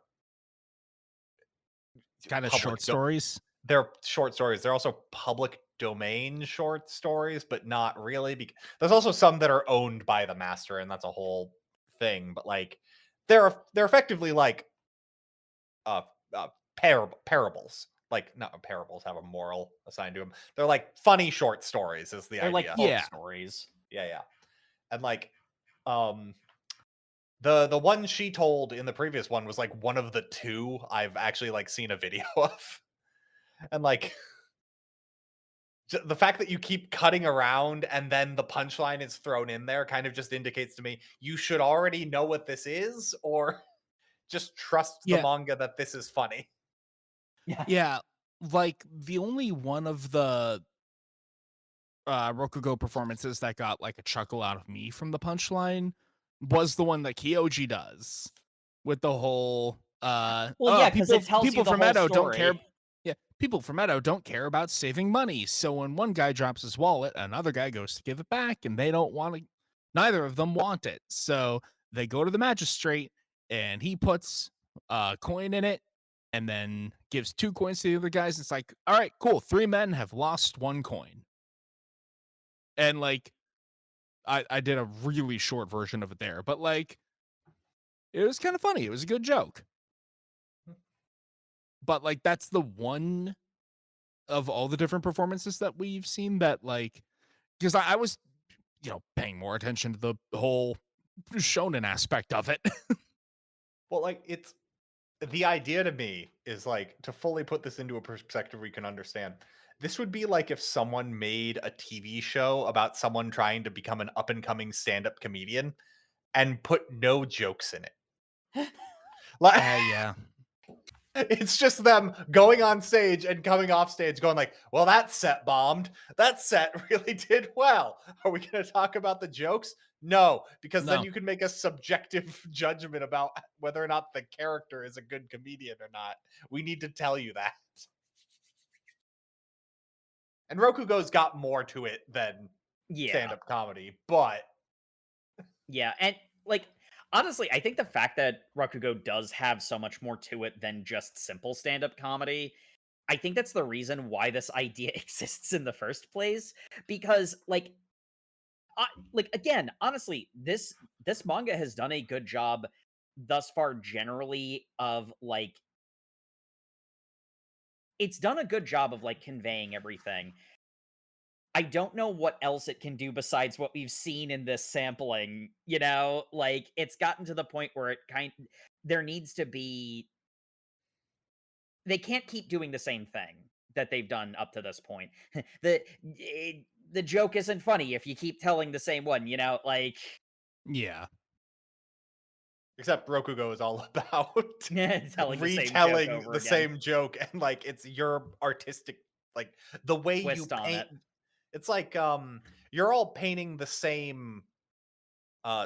[SPEAKER 2] Kind of short
[SPEAKER 3] public
[SPEAKER 2] stories.
[SPEAKER 3] they're short stories. They're also public domain short stories, but not really. There's also some that are owned by the master, and that's a whole thing. But like, they're effectively like uh, parables. Like, not parables have a moral assigned to them. They're like funny short stories. Is the
[SPEAKER 1] They're like
[SPEAKER 3] idea?
[SPEAKER 1] folk
[SPEAKER 2] Yeah.
[SPEAKER 1] stories.
[SPEAKER 3] Yeah, yeah, and like, um, The one she told in the previous one was like one of the two I've actually like seen a video of. And like the fact that you keep cutting around and then the punchline is thrown in there kind of just indicates to me you should already know what this is, or just trust the
[SPEAKER 2] Yeah.
[SPEAKER 3] manga that this is funny.
[SPEAKER 2] Yeah, like, the only one of the, Rokugo performances that got, like, a chuckle out of me from the punchline was the one that Kyoji does with the whole,
[SPEAKER 1] Well,
[SPEAKER 2] "Oh,
[SPEAKER 1] yeah, because it tells you
[SPEAKER 2] people
[SPEAKER 1] the
[SPEAKER 2] from
[SPEAKER 1] whole
[SPEAKER 2] Edo don't care."
[SPEAKER 1] story.
[SPEAKER 2] Yeah, "People from Edo don't care about saving money, so when one guy drops his wallet, another guy goes to give it back, and they don't wanna neither of them want it, so they go to the magistrate, and he puts a coin in it, and then gives 2 coins to the other guys. It's like, all right, cool. 3 men have lost 1 coin. And like, I did a really short version of it there, but like, it was kind of funny. It was a good joke. But like, that's the one of all the different performances that we've seen that like, because I was, paying more attention to the whole shonen aspect of it.
[SPEAKER 3] Well, like it's the idea to me is like to fully put this into a perspective we can understand. This would be like if someone made a TV show about someone trying to become an up and coming stand up comedian and put no jokes in it. Like
[SPEAKER 2] Yeah.
[SPEAKER 3] it's just them going on stage and coming off stage going like, "Well, that set bombed. That set really did well. Are we going to talk about the jokes?" No, because then
[SPEAKER 2] No.
[SPEAKER 3] you can make a subjective judgment about whether or not the character is a good comedian or not. We need to tell you that. And Rokugo's got more to it than
[SPEAKER 1] Yeah.
[SPEAKER 3] stand-up comedy, but
[SPEAKER 1] Yeah, and like honestly, I think the fact that Rakugo does have so much more to it than just simple stand-up comedy, I think that's the reason why this idea exists in the first place. Because like again, honestly, this manga has done a good job thus far generally of like it's done a good job of like conveying everything. I don't know what else it can do besides what we've seen in this sampling, you know? Like, it's gotten to the point where there needs to be they can't keep doing the same thing that they've done up to this point. The joke isn't funny if you keep telling the same one, you know? Like,
[SPEAKER 2] Yeah.
[SPEAKER 3] except Rokugo is all about
[SPEAKER 1] telling the same joke
[SPEAKER 3] retelling
[SPEAKER 1] over
[SPEAKER 3] the
[SPEAKER 1] again.
[SPEAKER 3] same joke, and like it's your artistic, like the way you
[SPEAKER 1] Twist on
[SPEAKER 3] paint.
[SPEAKER 1] it.
[SPEAKER 3] It's like you're all painting the same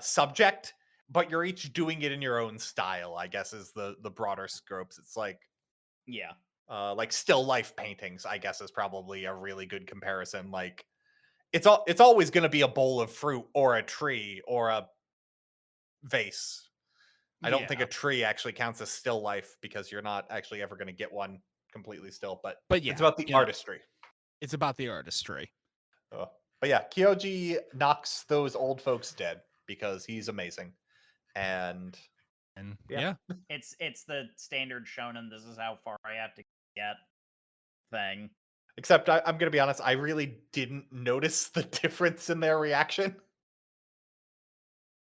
[SPEAKER 3] subject, but you're each doing it in your own style, I guess is the broader scopes. It's
[SPEAKER 1] Yeah.
[SPEAKER 3] like still life paintings, I guess is probably a really good comparison. Like it's always going to be a bowl of fruit or a tree or a vase. I don't think
[SPEAKER 2] Yeah.
[SPEAKER 3] a tree actually counts as still life because you're not actually ever going to get one completely still, but
[SPEAKER 2] But
[SPEAKER 3] it's
[SPEAKER 2] yeah,
[SPEAKER 3] about the artistry.
[SPEAKER 2] it's about the artistry.
[SPEAKER 3] But yeah, Kyoji knocks those old folks dead because he's amazing. And
[SPEAKER 2] And
[SPEAKER 3] yeah.
[SPEAKER 1] It's the standard shonen, this is how far I have to get thing.
[SPEAKER 3] Except I'm going to be honest, I really didn't notice the difference in their reaction.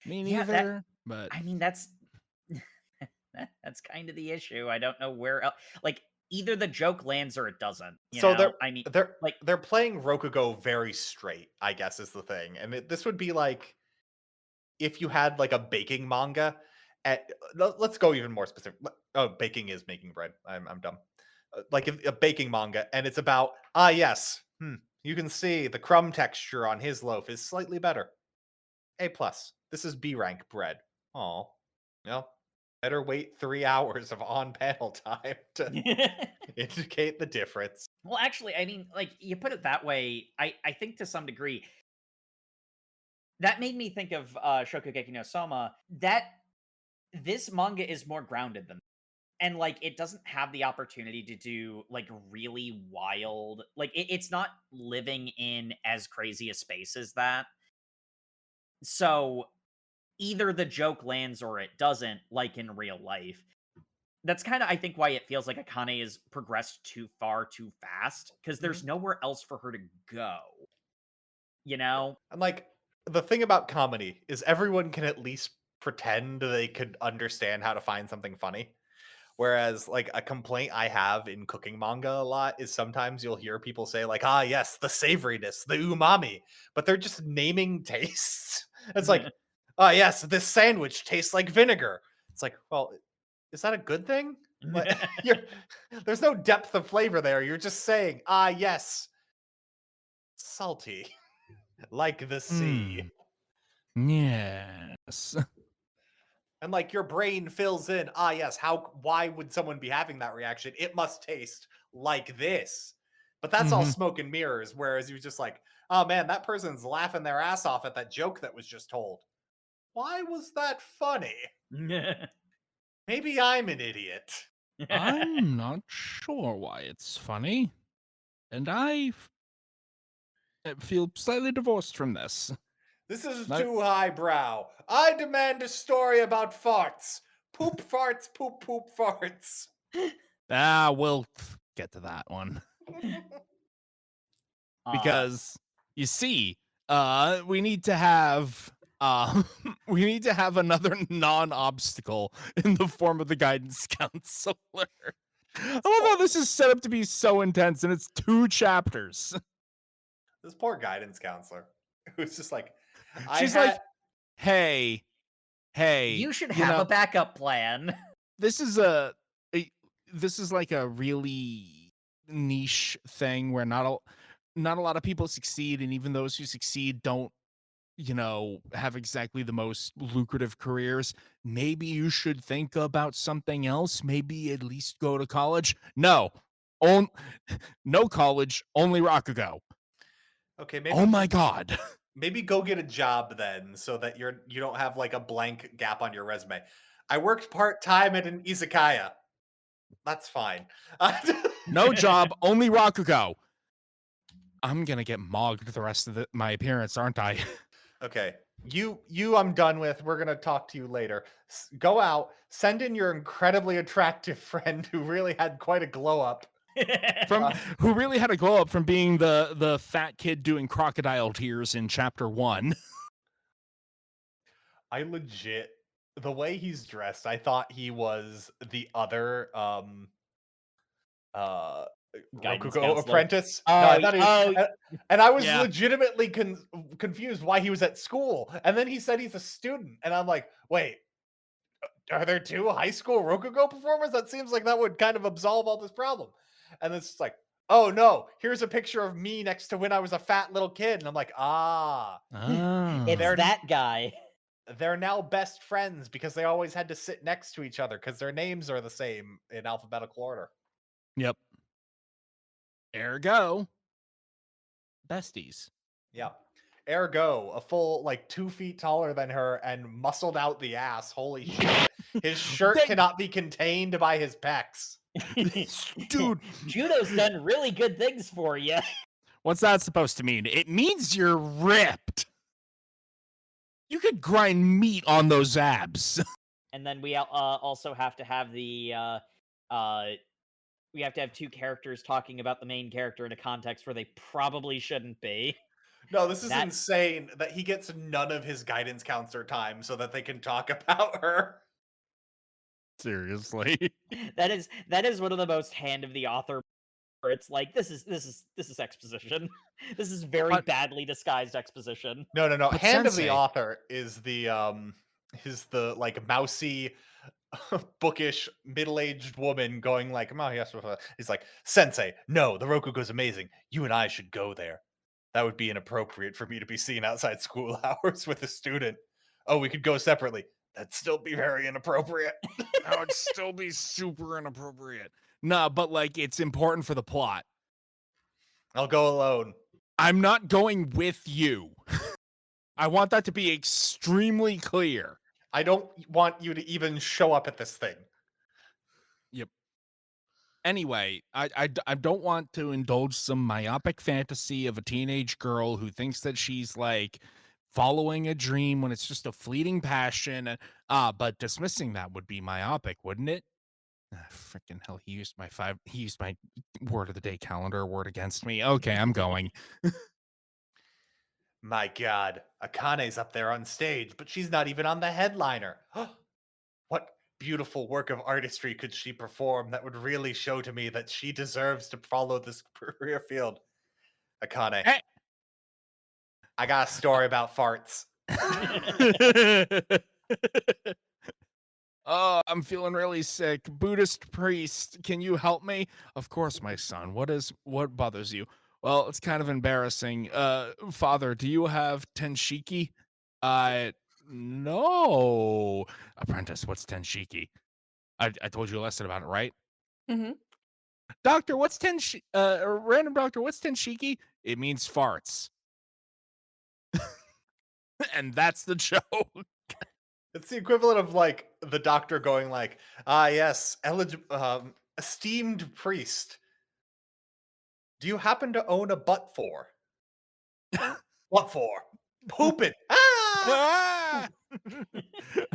[SPEAKER 2] Me
[SPEAKER 1] Yeah,
[SPEAKER 2] neither, but
[SPEAKER 1] I mean, that's that's kind of the issue. I don't know where else. Like either the joke lands or it doesn't. You
[SPEAKER 3] So
[SPEAKER 1] know, I mean,
[SPEAKER 3] they're
[SPEAKER 1] like
[SPEAKER 3] they're playing Rokugo very straight, I guess is the thing. And this would be like if you had like a baking manga at let's go even more specific. Oh, baking is making bread. I'm dumb. Like if a baking manga and it's about yes, you can see the crumb texture on his loaf is slightly better. A plus. This is B rank bread. Oh, well, better wait 3 hours of on panel time to indicate the difference.
[SPEAKER 1] well, actually, I mean, like you put it that way, I think to some degree that made me think of Shokugeki no Soma that this manga is more grounded than and like it doesn't have the opportunity to do like really wild like it's not living in as crazy a space as that. So either the joke lands or it doesn't, like in real life. That's kind of, I think, why it feels like Akane is progressed too far too fast because there's nowhere else for her to go. You know?
[SPEAKER 3] And like the thing about comedy is everyone can at least pretend they could understand how to find something funny. Whereas, like, a complaint I have in cooking manga a lot is sometimes you'll hear people say, like, ah, yes, the savoriness, the umami, but they're just naming tastes. It's like, ah, yes, this sandwich tastes like vinegar. It's like, well, is that a good thing? Like, there's no depth of flavor there. You're just saying, ah, yes, salty, like the sea.
[SPEAKER 2] Yes.
[SPEAKER 3] And like your brain fills in, ah, yes, why would someone be having that reaction? It must taste like this. But that's all
[SPEAKER 2] Mhm.
[SPEAKER 3] smoke and mirrors. Whereas you're just like, oh man, that person's laughing their ass off at that joke that was just told. Why was that funny? Maybe I'm an idiot.
[SPEAKER 2] I'm not sure why it's funny. And feel slightly divorced from this.
[SPEAKER 3] This is
[SPEAKER 2] I-
[SPEAKER 3] too highbrow. I demand a story about farts. Poop farts, poop poop farts.
[SPEAKER 2] We'll get to that one. Because you see, we need to have we need to have another non-obstacle in the form of the guidance counselor. I love how this is set up to be so intense, and it's 2 chapters.
[SPEAKER 3] This poor guidance counselor who's just like,
[SPEAKER 2] She's like, hey,
[SPEAKER 1] You should
[SPEAKER 2] you
[SPEAKER 1] have
[SPEAKER 2] know,
[SPEAKER 1] a backup plan.
[SPEAKER 2] this is this is like a really niche thing where not a lot of people succeed, and even those who succeed don't, have exactly the most lucrative careers. Maybe you should think about something else. Maybe at least go to college. No, no college, only Rakugo.
[SPEAKER 3] okay,
[SPEAKER 2] Oh my god.
[SPEAKER 3] maybe go get a job then, so that you don't have like a blank gap on your resume. I worked part-time at an izakaya. That's fine.
[SPEAKER 2] No job, only Rakugo. I'm gonna get mogged the rest of my appearance, aren't I?
[SPEAKER 3] Okay. You I'm done with. We're going to talk to you later. Go out, send in your incredibly attractive friend who really had quite a glow up.
[SPEAKER 2] Who really had a glow up from being the fat kid doing crocodile tears in chapter 1.
[SPEAKER 3] I legit, the way he's dressed, I thought he was the other uh
[SPEAKER 1] Guidance
[SPEAKER 3] Rokugo
[SPEAKER 1] counselor.
[SPEAKER 3] apprentice. No, I thought he was, and I was
[SPEAKER 2] Yeah.
[SPEAKER 3] legitimately confused why he was at school. And then he said he's a student, and I'm like, wait, are there 2 high school Rokugo performers? That seems like that would kind of absolve all this problem. And it's like, oh no, here's a picture of me next to when I was a fat little kid, and I'm like,
[SPEAKER 1] It's
[SPEAKER 3] They're-
[SPEAKER 1] that guy.
[SPEAKER 3] they're now best friends because they always had to sit next to each other because their names are the same in alphabetical order.
[SPEAKER 2] Yep. Ergo, besties.
[SPEAKER 3] Yeah. Ergo, a full like 2 feet taller than her and muscled out the ass. Holy shit. His shirt
[SPEAKER 2] They-
[SPEAKER 3] cannot be contained by his pecs.
[SPEAKER 2] Dude,
[SPEAKER 1] Judo's done really good things for you.
[SPEAKER 2] what's that supposed to mean? It means you're ripped. You could grind meat on those abs.
[SPEAKER 1] And then we also have to have we have to have 2 characters talking about the main character in a context where they probably shouldn't be.
[SPEAKER 3] No, this is
[SPEAKER 1] That-
[SPEAKER 3] insane that he gets none of his guidance counselor time so that they can talk about her.
[SPEAKER 2] Seriously.
[SPEAKER 1] That is one of the most hand of the author where it's like this is exposition. This is very
[SPEAKER 2] But-
[SPEAKER 1] badly disguised exposition.
[SPEAKER 3] No.
[SPEAKER 2] But
[SPEAKER 3] Hand of
[SPEAKER 2] Sensei-
[SPEAKER 3] the author is the like mousy bookish middle-aged woman going like, oh, yes, he's like, Sensei, no, the Rokugo's amazing. You and I should go there. That would be inappropriate for me to be seen outside school hours with a student. Oh, we could go separately. That'd still be very inappropriate.
[SPEAKER 2] That would still be super inappropriate. No, but like it's important for the plot.
[SPEAKER 3] I'll go alone.
[SPEAKER 2] I'm not going with you. I want that to be extremely clear.
[SPEAKER 3] I don't want you to even show up at this thing.
[SPEAKER 2] Anyway, I don't want to indulge some myopic fantasy of a teenage girl who thinks that she's like following a dream when it's just a fleeting passion. But dismissing that would be myopic, wouldn't it? Freaking hell, he used my word of the day calendar word against me. Okay, I'm going.
[SPEAKER 3] My God, Akane's up there on stage, but she's not even on the headliner. What beautiful work of artistry could she perform that would really show to me that she deserves to follow this career field? Akane,
[SPEAKER 2] Hey.
[SPEAKER 3] I got a story about farts.
[SPEAKER 2] Oh, I'm feeling really sick. Buddhist priest, can you help me? Of course, my son. What bothers you? Well, it's kind of embarrassing. Father, do you have tenshiki? No. Apprentice, what's tenshiki? I told you a lesson about it, right?
[SPEAKER 4] Mm-hmm.
[SPEAKER 2] Doctor, what's random doctor, what's tenshiki? It means farts. And that's the joke.
[SPEAKER 3] It's the equivalent of like the doctor going like, "Ah, yes, esteemed priest. Do you happen to own a butt for? What for? Pooping. Ah!"
[SPEAKER 2] Ah!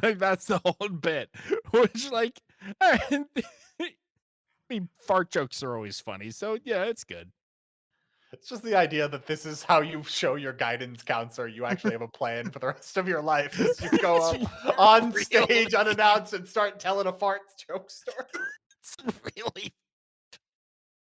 [SPEAKER 2] Like that's the whole bit. Which like I mean fart jokes are always funny, so yeah, it's good.
[SPEAKER 3] It's just the idea that this is how you show your guidance counselor you actually have a plan for the rest of your life. Is you go
[SPEAKER 2] It's
[SPEAKER 3] up on
[SPEAKER 2] really-
[SPEAKER 3] stage unannounced and start telling a fart joke story.
[SPEAKER 2] It's really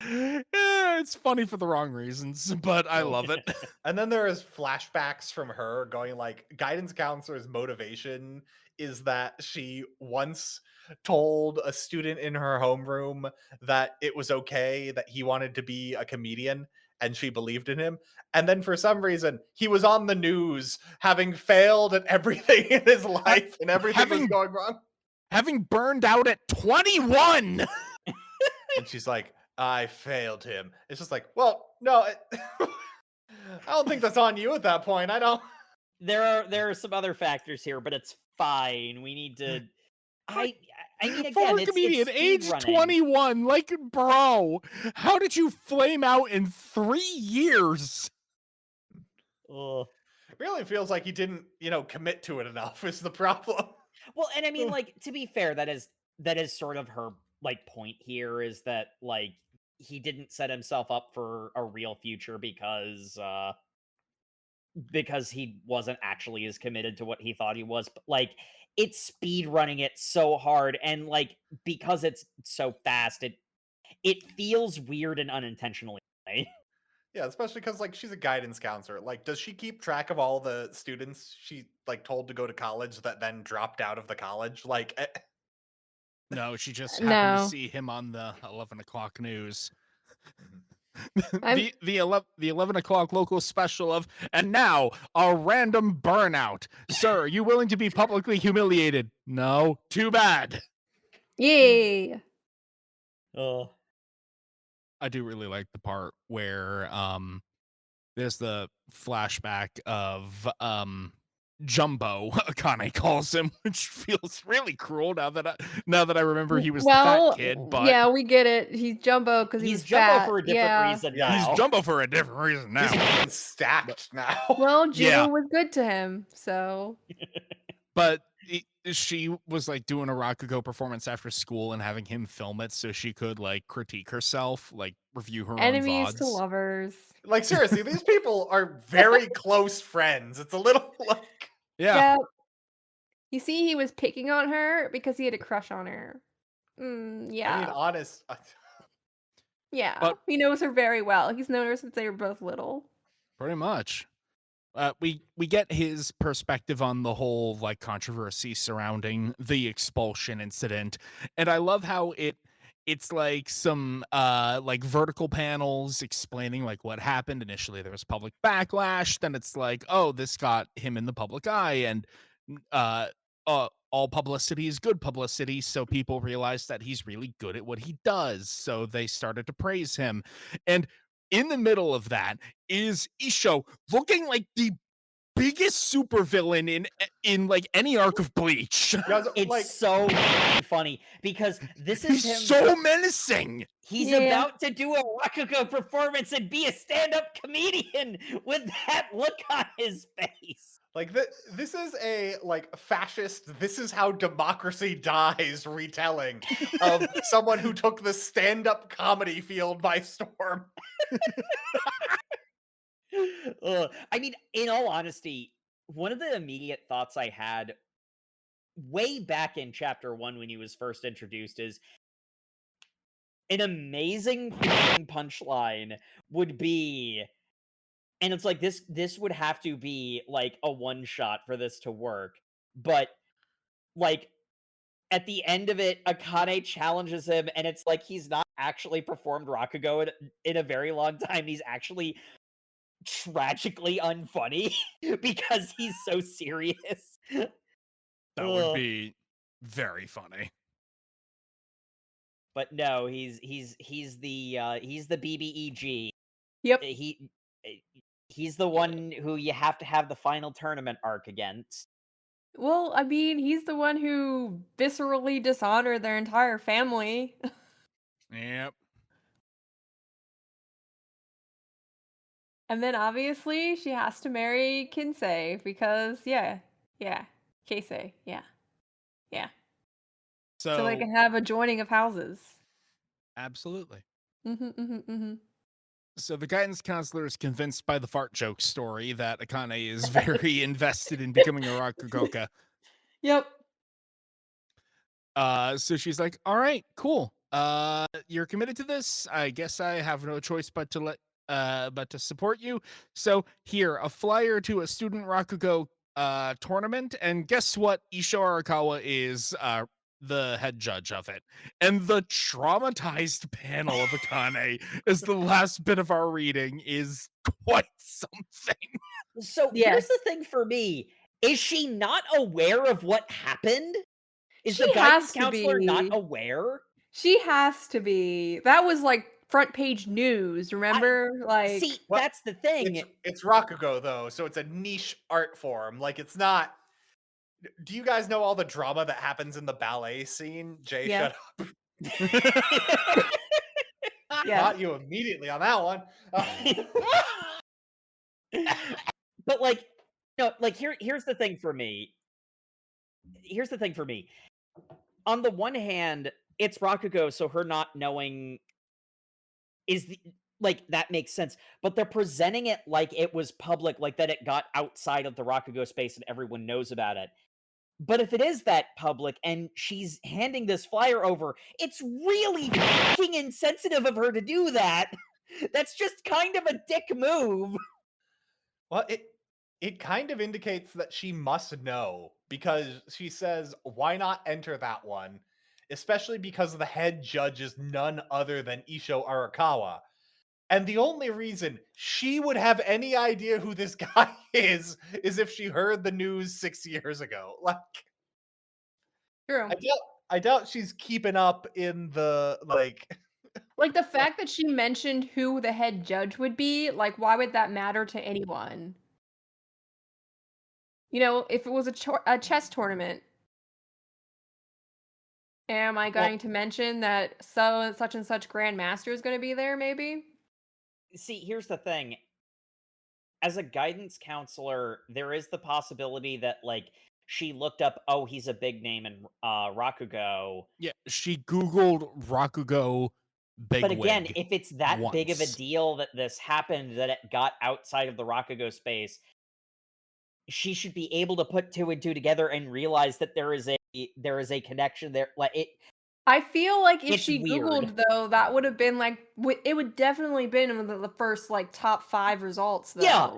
[SPEAKER 2] yeah, it's funny for the wrong reasons, but I love it.
[SPEAKER 3] And then there is flashbacks from her going like guidance counselor's motivation is that she once told a student in her homeroom that it was okay that he wanted to be a comedian and she believed in him. And then for some reason he was on the news having failed at everything in his life and everything was
[SPEAKER 2] having-
[SPEAKER 3] going wrong.
[SPEAKER 2] Having burned out at 21.
[SPEAKER 3] And she's like, I failed him. It's just like, well, no, I don't think that's on you at that point. I don't.
[SPEAKER 1] There are some other factors here, but it's fine. We need to. I mean, again,
[SPEAKER 2] Former
[SPEAKER 1] it's
[SPEAKER 2] comedian, age
[SPEAKER 1] speedrunning.
[SPEAKER 2] 21. Like, bro, how did you flame out in 3 years?
[SPEAKER 1] Ugh.
[SPEAKER 3] It really feels like he didn't, commit to it enough is the problem.
[SPEAKER 1] Well, and I mean, like, to be fair, that is sort of her like point here is that like he didn't set himself up for a real future because he wasn't actually as committed to what he thought he was. But like it's speed running it so hard, and like because it's so fast, it feels weird and unintentionally. Right?
[SPEAKER 3] Yeah, especially because like she's a guidance counselor. Like, does she keep track of all the students she like told to go to college that then dropped out of the college? Like,
[SPEAKER 2] No, she just happened to
[SPEAKER 4] No.
[SPEAKER 2] see him on the 11 o'clock news.
[SPEAKER 4] I'm
[SPEAKER 2] the 11 o'clock local special of, and now a random burnout. Sir, are you willing to be publicly humiliated? No, too bad.
[SPEAKER 4] yay.
[SPEAKER 1] Oh,
[SPEAKER 2] I do really like the part where there's the flashback of Jumbo, Akane calls him, which feels really cruel now that I remember he was the
[SPEAKER 4] Well,
[SPEAKER 2] fat kid, but
[SPEAKER 4] yeah, we get it. He's Jumbo because
[SPEAKER 1] he's
[SPEAKER 4] he's
[SPEAKER 1] Jumbo
[SPEAKER 4] fat.
[SPEAKER 1] for a different
[SPEAKER 4] Yeah.
[SPEAKER 1] reason
[SPEAKER 3] Yeah.
[SPEAKER 1] now.
[SPEAKER 2] he's Jumbo for a different reason now.
[SPEAKER 3] he's being stacked now.
[SPEAKER 4] Well, Juno
[SPEAKER 2] Yeah.
[SPEAKER 4] was good to him, so
[SPEAKER 2] But she was like doing a Rakugo performance after school and having him film it so she could like critique herself, like review her
[SPEAKER 4] enemies
[SPEAKER 2] own
[SPEAKER 4] to
[SPEAKER 2] VODs.
[SPEAKER 4] lovers.
[SPEAKER 3] Like, seriously, these people are very close friends. It's a little like.
[SPEAKER 2] Yeah.
[SPEAKER 4] You see, he was picking on her because he had a crush on her.
[SPEAKER 3] I mean,
[SPEAKER 4] Yeah.
[SPEAKER 3] honest.
[SPEAKER 4] Yeah.
[SPEAKER 2] But-
[SPEAKER 4] He knows her very well. He's known her since they were both little.
[SPEAKER 2] Pretty much. We get his perspective on the whole like controversy surrounding the expulsion incident, and I love how it's like some like vertical panels explaining like what happened. Initially there was public backlash, then it's like, oh, this got him in the public eye, and all publicity is good publicity, so people realized that he's really good at what he does, so they started to praise him. And in the middle of that is Isho looking like the biggest supervillain in like any arc of Bleach.
[SPEAKER 3] Yeah,
[SPEAKER 1] It's
[SPEAKER 3] like,
[SPEAKER 1] so funny because this is
[SPEAKER 2] He's
[SPEAKER 1] him.
[SPEAKER 2] so menacing.
[SPEAKER 1] He's
[SPEAKER 4] Yeah.
[SPEAKER 1] about to do a Rakugo performance and be a stand-up comedian with that look on his face.
[SPEAKER 3] like this is a like fascist. This is how democracy dies retelling of someone who took the stand-up comedy field by storm.
[SPEAKER 1] I mean, in all honesty, one of the immediate thoughts I had way back in chapter 1 when he was first introduced is an amazing freaking punchline would be, and it's like this would have to be like a one shot for this to work, but like at the end of it, Akane challenges him, and it's like he's not actually performed Rakugo in a very long time. He's actually tragically unfunny because he's so serious.
[SPEAKER 2] That would be very funny.
[SPEAKER 1] But no, he's the BBEG.
[SPEAKER 4] Yep.
[SPEAKER 1] He's the one who you have to have the final tournament arc against.
[SPEAKER 4] Well, I mean, he's the one who viscerally dishonored their entire family.
[SPEAKER 2] Yep.
[SPEAKER 4] And then obviously she has to marry Kinsei because yeah, Keisei, yeah. So they
[SPEAKER 2] So
[SPEAKER 4] can have a joining of houses.
[SPEAKER 2] absolutely.
[SPEAKER 4] Mm-hmm.
[SPEAKER 2] So the guidance counselor is convinced by the fart joke story that Akane is very invested in becoming a Rakugoka.
[SPEAKER 4] Yep.
[SPEAKER 2] So she's like, "All right, cool. You're committed to this. I guess I have no choice but to support you. So here, a flyer to a student Rakugo tournament, and guess what? Isho Arakawa is the head judge of it." And the traumatized panel of Akane as the last bit of our reading is quite something.
[SPEAKER 1] So here's the thing for me. Is she not aware of what happened? Is
[SPEAKER 4] She
[SPEAKER 1] the guidance
[SPEAKER 4] has to
[SPEAKER 1] counselor not
[SPEAKER 4] be.
[SPEAKER 1] aware?
[SPEAKER 4] She has to be. That was like front page news, remember?
[SPEAKER 1] See,
[SPEAKER 3] Well,
[SPEAKER 1] that's the thing.
[SPEAKER 3] It's Rakugo though, so it's a niche art form. Like it's not. Do you guys know all the drama that happens in the ballet scene? Jay,
[SPEAKER 4] Yes.
[SPEAKER 3] shut up.
[SPEAKER 4] Yeah.
[SPEAKER 3] Got you immediately on that one.
[SPEAKER 1] But like, no, like here's the thing for me. Here's the thing for me. On the one hand, it's Rakugo, so her not knowing is like that makes sense. But they're presenting it like it was public, like that it got outside of the Rakugo space and everyone knows about it. But if it is that public and she's handing this flyer over, it's really fucking insensitive of her to do that. That's just kind of a dick move.
[SPEAKER 3] Well, it kind of indicates that she must know because she says, "Why not enter that one?" Especially because the head judge is none other than Isho Arakawa. And the only reason she would have any idea who this guy is if she heard the news 6 years ago. Like
[SPEAKER 4] True.
[SPEAKER 3] I doubt she's keeping up in the like
[SPEAKER 4] Like the fact that she mentioned who the head judge would be, like why would that matter to anyone? You know, if it was a chess tournament, am I
[SPEAKER 3] well,
[SPEAKER 4] going to mention that so and such grandmaster is going to be there maybe?
[SPEAKER 1] See, here's the thing. As a guidance counselor, there is the possibility that like she looked up, oh, he's a big name in Rakugo.
[SPEAKER 2] Yeah, she Googled Rakugo
[SPEAKER 1] But again,
[SPEAKER 2] bigwig
[SPEAKER 1] if it's that big of a
[SPEAKER 2] once.
[SPEAKER 1] deal that this happened, that it got outside of the Rakugo space, she should be able to put two and two together and realize that there is a connection there. Like
[SPEAKER 4] I feel like if
[SPEAKER 1] it's
[SPEAKER 4] she
[SPEAKER 1] weird.
[SPEAKER 4] Googled though, that would have been like it would definitely been one of the first like top 5 results though.
[SPEAKER 1] Yeah.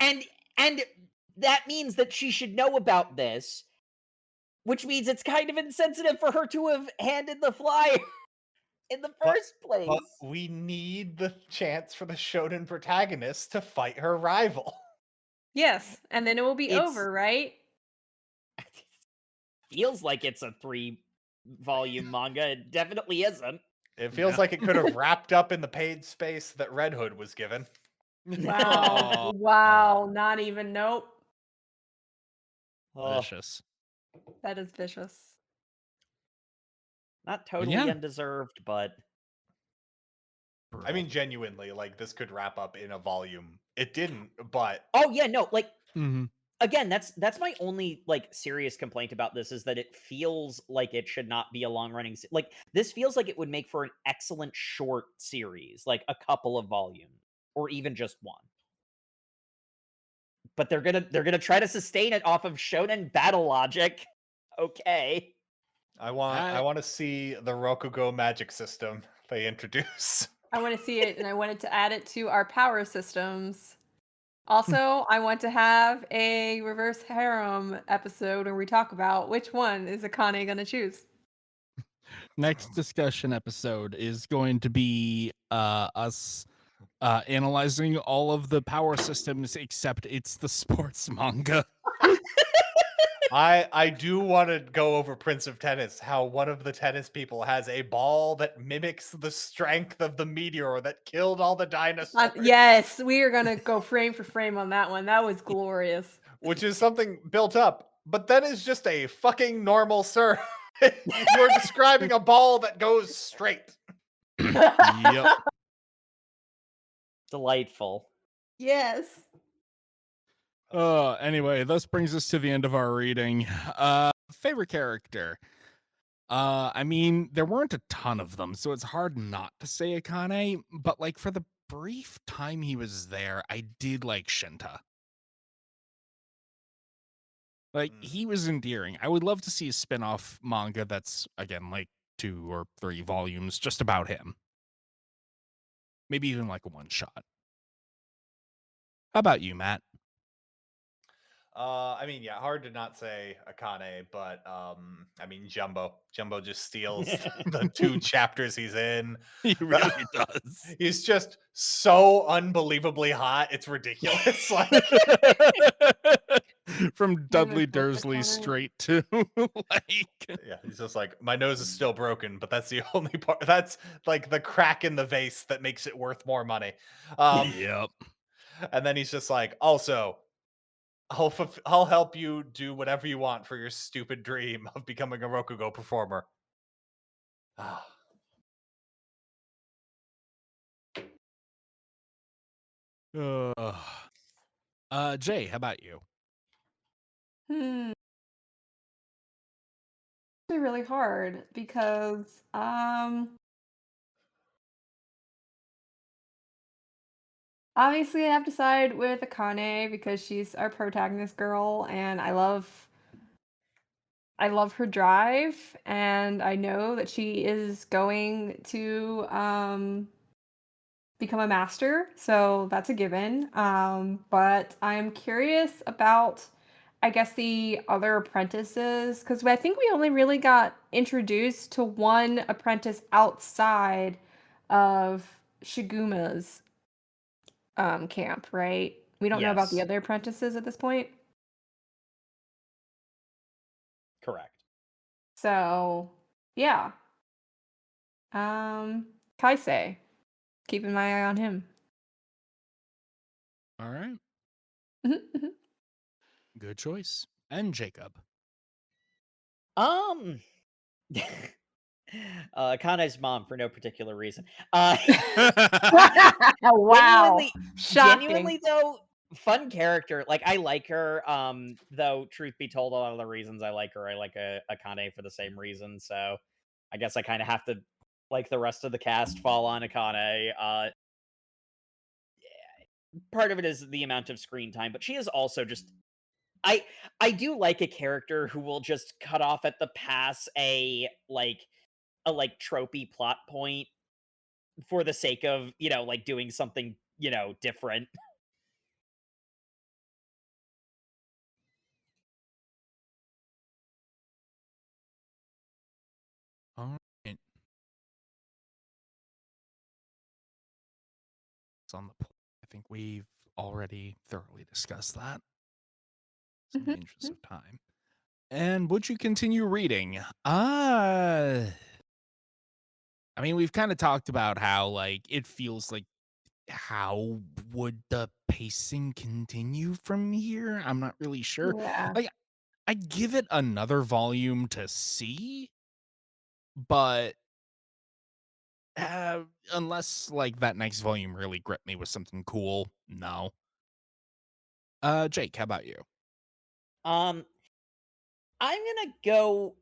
[SPEAKER 1] And that means that she should know about this, which means it's kind of insensitive for her to have handed the flyer in the first place.
[SPEAKER 3] but we need the chance for the shonen protagonist to fight her rival.
[SPEAKER 4] Yes, and then it will be
[SPEAKER 1] It's-
[SPEAKER 4] over, right?
[SPEAKER 1] Feels like it's a 3-volume manga. It definitely isn't.
[SPEAKER 3] It feels
[SPEAKER 2] Yeah.
[SPEAKER 3] like it could have wrapped up in the page space that Red Hood was given.
[SPEAKER 4] Wow. Wow, not even nope.
[SPEAKER 1] Oh,
[SPEAKER 2] Vicious.
[SPEAKER 4] That is vicious.
[SPEAKER 1] not totally
[SPEAKER 2] yeah.
[SPEAKER 1] undeserved, but
[SPEAKER 3] I mean, genuinely, like this could wrap up in a volume. It didn't, but
[SPEAKER 1] oh yeah, no, like
[SPEAKER 2] Mhm.
[SPEAKER 1] again, that's my only like serious complaint about this is that it feels like it should not be a long running like this feels like it would make for an excellent short series, like a couple of volumes or even just one. but they're gonna try to sustain it off of shonen battle logic. Okay.
[SPEAKER 3] I want to see the Rokugo magic system they introduce.
[SPEAKER 4] I want to see it, and I wanted to add it to our power systems. Also, I want to have a reverse harem episode where we talk about which one is Akane gonna choose.
[SPEAKER 2] Next discussion episode is going to be us analyzing all of the power systems except it's the sports manga.
[SPEAKER 3] I do want to go over Prince of Tennis, how one of the tennis people has a ball that mimics the strength of the meteor that killed all the dinosaurs.
[SPEAKER 4] Yes, we are gonna go frame for frame on that one. That was glorious.
[SPEAKER 3] Which is something built up, but then is just a fucking normal serve. You're describing a ball that goes straight.
[SPEAKER 2] Yep.
[SPEAKER 1] Delightful.
[SPEAKER 4] Yes.
[SPEAKER 2] Anyway, this brings us to the end of our reading. Favorite character. I mean, there weren't a ton of them, so it's hard not to say Akane, but like for the brief time he was there, I did like Shinta. Like, he was endearing. I would love to see a spin-off manga that's, again, like 2 or 3 volumes just about him. Maybe even like a one-shot. How about you, Matt?
[SPEAKER 3] I mean, yeah, hard to not say Akane, but I mean, Jumbo just steals the 2 chapters he's in.
[SPEAKER 2] He really does.
[SPEAKER 3] He's just so unbelievably hot. It's ridiculous. Like,
[SPEAKER 2] From Dudley
[SPEAKER 4] perfect
[SPEAKER 2] Dursley
[SPEAKER 4] on it.
[SPEAKER 2] straight to like
[SPEAKER 3] yeah, he's just like, my nose is still broken, but that's the only part. That's like the crack in the vase that makes it worth more money.
[SPEAKER 2] Yep.
[SPEAKER 3] And then he's just like, also, I'll help you do whatever you want for your stupid dream of becoming a Rokugo performer. Ah.
[SPEAKER 2] Jay, how about you?
[SPEAKER 4] Actually really hard because obviously I have to side with Akane because she's our protagonist girl and I love her drive and I know that she is going to become a master, so that's a given. But I'm curious about, I guess, the other apprentices because I think we only really got introduced to one apprentice outside of Shiguma's camp, right? We don't know about the
[SPEAKER 1] Yes.
[SPEAKER 4] other apprentices at this point.
[SPEAKER 1] Correct.
[SPEAKER 4] So, yeah. Kaisei. Keeping my eye on him.
[SPEAKER 2] All right.
[SPEAKER 4] Mhm.
[SPEAKER 2] Good choice. And Jacob.
[SPEAKER 1] Kane's mom for no particular reason.
[SPEAKER 4] Wow. Shocking.
[SPEAKER 1] Genuinely though, fun character. Like I like her. Though truth be told, a lot of the reasons I like her, I like Akane for the same reason. So I guess I kind of have to, like the rest of the cast, fall on Akane. Part of it is the amount of screen time, but she is also just I do like a character who will just cut off at the pass a tropey plot point for the sake of, like doing something, different.
[SPEAKER 2] All right. It's on the point. I think we've already thoroughly discussed that. In the interest of time. And would you continue reading? I mean, we've kind of talked about how, like, it feels like how would the pacing continue from here? I'm not really sure.
[SPEAKER 4] Yeah.
[SPEAKER 2] Like, I'd give it another volume to see, but unless like that next volume really gripped me with something cool, no. Jake, how about you?
[SPEAKER 1] Um, I'm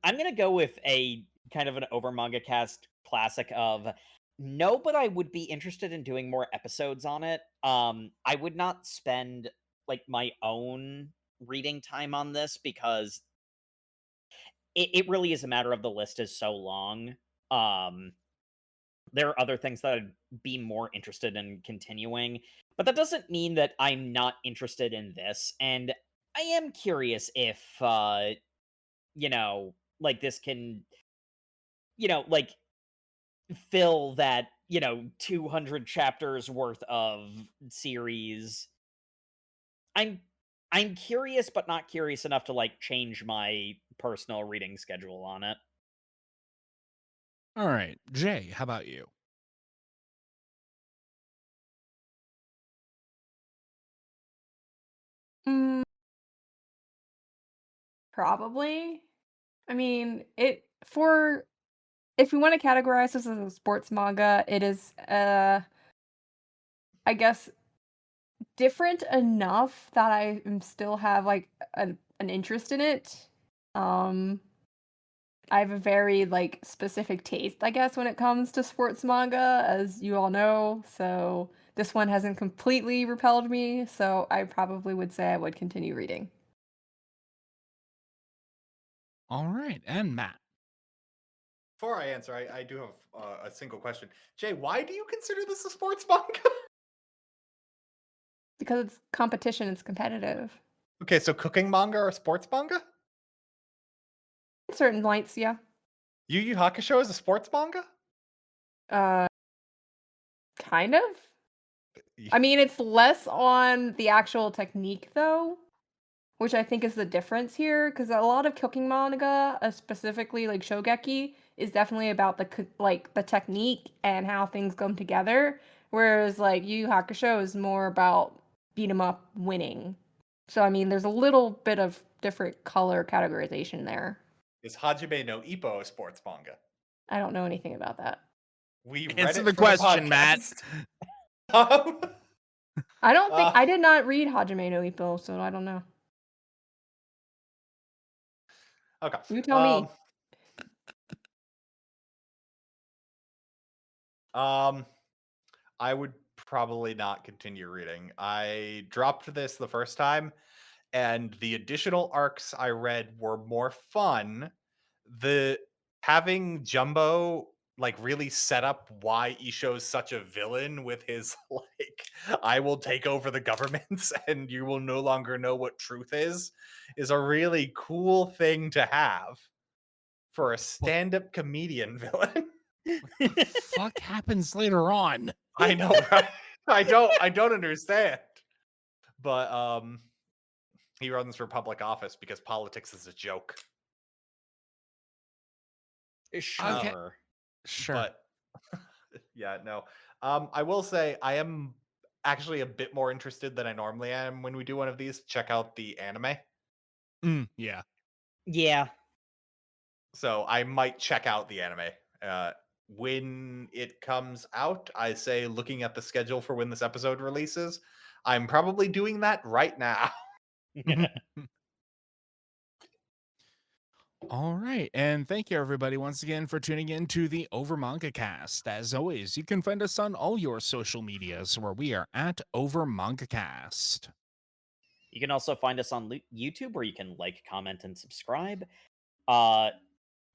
[SPEAKER 1] gonna go with a kind of an over manga cast classic of no, but I would be interested in doing more episodes on it. I would not spend like my own reading time on this because it really is a matter of the list is so long. Um, there are other things that I'd be more interested in continuing, but that doesn't mean that I'm not interested in this. And I am curious if, like this can, like fill that, 200 chapters worth of series. I'm I'm curious, but not curious enough to like change my personal reading schedule on it.
[SPEAKER 2] All right, Jay, how about you?
[SPEAKER 4] Mm, probably. I mean, it for if we want to categorize this as a sports manga, it is I guess different enough that I am still have like an interest in it. Um I have a very like specific taste, I guess, when it comes to sports manga, as you all know. So this one hasn't completely repelled me, so I probably would say I would continue reading.
[SPEAKER 2] All right, and Matt.
[SPEAKER 3] Before I answer, I do have a single question. Jay, why do you consider this a sports manga?
[SPEAKER 4] Because it's competition, it's competitive.
[SPEAKER 3] Okay, so cooking manga or sports manga?
[SPEAKER 4] Certain lights, yeah.
[SPEAKER 3] Yu Yu Hakusho is a sports manga?
[SPEAKER 4] Uh, kind of.
[SPEAKER 3] Y-
[SPEAKER 4] I mean, it's less on the actual technique though, which I think is the difference here. Because a lot of cooking manga, specifically like Shogeki, is definitely about like the technique and how things come together. Whereas like Yu Yu Hakusho is more about beat 'em up winning. So I mean, there's a little bit of different color categorization there.
[SPEAKER 3] Is Hajime no Ippo a sports manga?
[SPEAKER 4] I don't know anything about that.
[SPEAKER 3] We read
[SPEAKER 2] Answer
[SPEAKER 3] it
[SPEAKER 2] the
[SPEAKER 3] for the
[SPEAKER 2] question, Matt.
[SPEAKER 3] podcast. Um,
[SPEAKER 4] I don't think
[SPEAKER 3] uh,
[SPEAKER 4] I did not read Hajime no Ippo, so I don't know.
[SPEAKER 3] okay.
[SPEAKER 4] You tell me.
[SPEAKER 3] Um, I would probably not continue reading. I dropped this the first time, and the additional arcs I read were more fun. The having Jumbo like really set up why Isho's such a villain with his like I will take over the governments and you will no longer know what truth is a really cool thing to have for a stand-up comedian villain.
[SPEAKER 2] What the fuck happens later on?
[SPEAKER 3] I know, right? I don't understand. But he runs for public office because politics is a joke.
[SPEAKER 2] Okay,
[SPEAKER 1] Sure.
[SPEAKER 2] sure.
[SPEAKER 3] But yeah, no. I will say I am actually a bit more interested than I normally am when we do one of these. Check out the anime.
[SPEAKER 2] Yeah.
[SPEAKER 1] Yeah.
[SPEAKER 3] So I might check out the anime. When it comes out, I say looking at the schedule for when this episode releases, I'm probably doing that right now.
[SPEAKER 2] All right. And thank you, everybody, once again for tuning in to the Over Manga Cast. As always, you can find us on all your social medias where we are at Over Manga Cast.
[SPEAKER 1] You can also find us on YouTube where you can like, comment, and subscribe.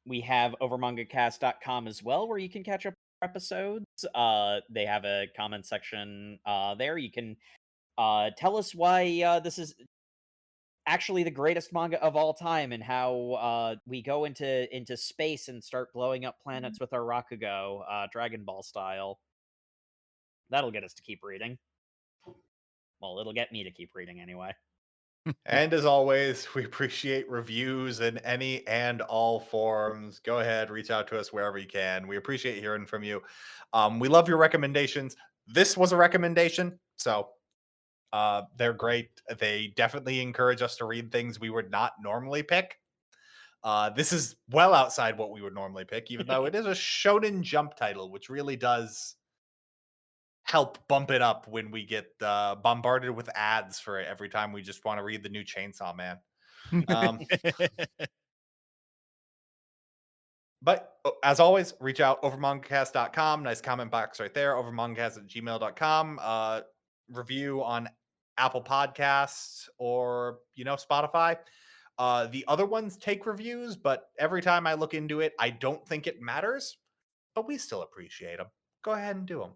[SPEAKER 1] We have overmangacast.com as well where you can catch up episodes. They have a comment section there. You can tell us why this is actually the greatest manga of all time and how we go into space and start blowing up planets with our Rakugo, Dragon Ball style. That'll get us to keep reading. Well, it'll get me to keep reading anyway.
[SPEAKER 3] And as always, we appreciate reviews in any and all forms. Go ahead, reach out to us wherever you can. We appreciate hearing from you. We love your recommendations. This was a recommendation, so they're great. They definitely encourage us to read things we would not normally pick. This is well outside what we would normally pick, even though it is a Shonen Jump title, which really does help bump it up when we get bombarded with ads for it every time we just want to read the new Chainsaw Man. Um, But as always, reach out overmangacast.com. Nice comment box right there. Overmangacast@gmail.com. Review on Apple Podcasts or, Spotify. The other ones take reviews, but every time I look into it, I don't think it matters, but we still appreciate them. Go ahead and do them.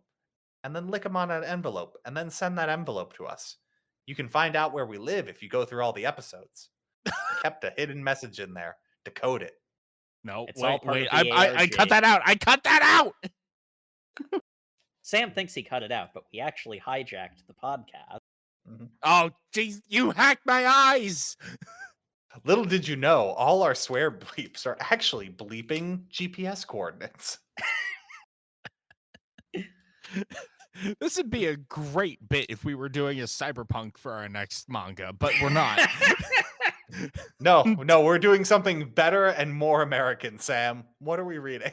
[SPEAKER 3] And then lick them on an envelope and then send that envelope to us. You can find out where we live if you go through all the episodes. I kept a hidden message in there. Decode it.
[SPEAKER 2] No,
[SPEAKER 1] It's all
[SPEAKER 2] wait,
[SPEAKER 1] part
[SPEAKER 2] wait.
[SPEAKER 1] of the
[SPEAKER 2] I cut
[SPEAKER 1] ARG.
[SPEAKER 2] that out. I cut that out.
[SPEAKER 1] Sam thinks he cut it out, but we actually hijacked the podcast.
[SPEAKER 2] Oh, jeez, you hacked my eyes.
[SPEAKER 3] Little did you know, all our swear bleeps are actually bleeping GPS coordinates.
[SPEAKER 2] This would be a great bit if we were doing a cyberpunk for our next manga, but we're not.
[SPEAKER 3] No, we're doing something better and more American, Sam. What are we reading?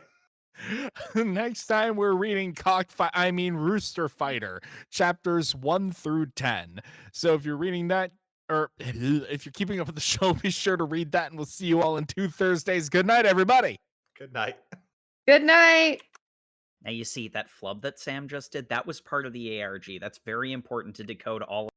[SPEAKER 2] Next time we're reading Rooster Fighter, chapters 1 through 10. So if you're reading that, or if you're keeping up with the show, be sure to read that, and we'll see you all in 2 Thursdays. Good night, everybody.
[SPEAKER 3] Good night.
[SPEAKER 4] Good night.
[SPEAKER 1] Now you see that flub that Sam just did? That was part of the ARG. That's very important to decode all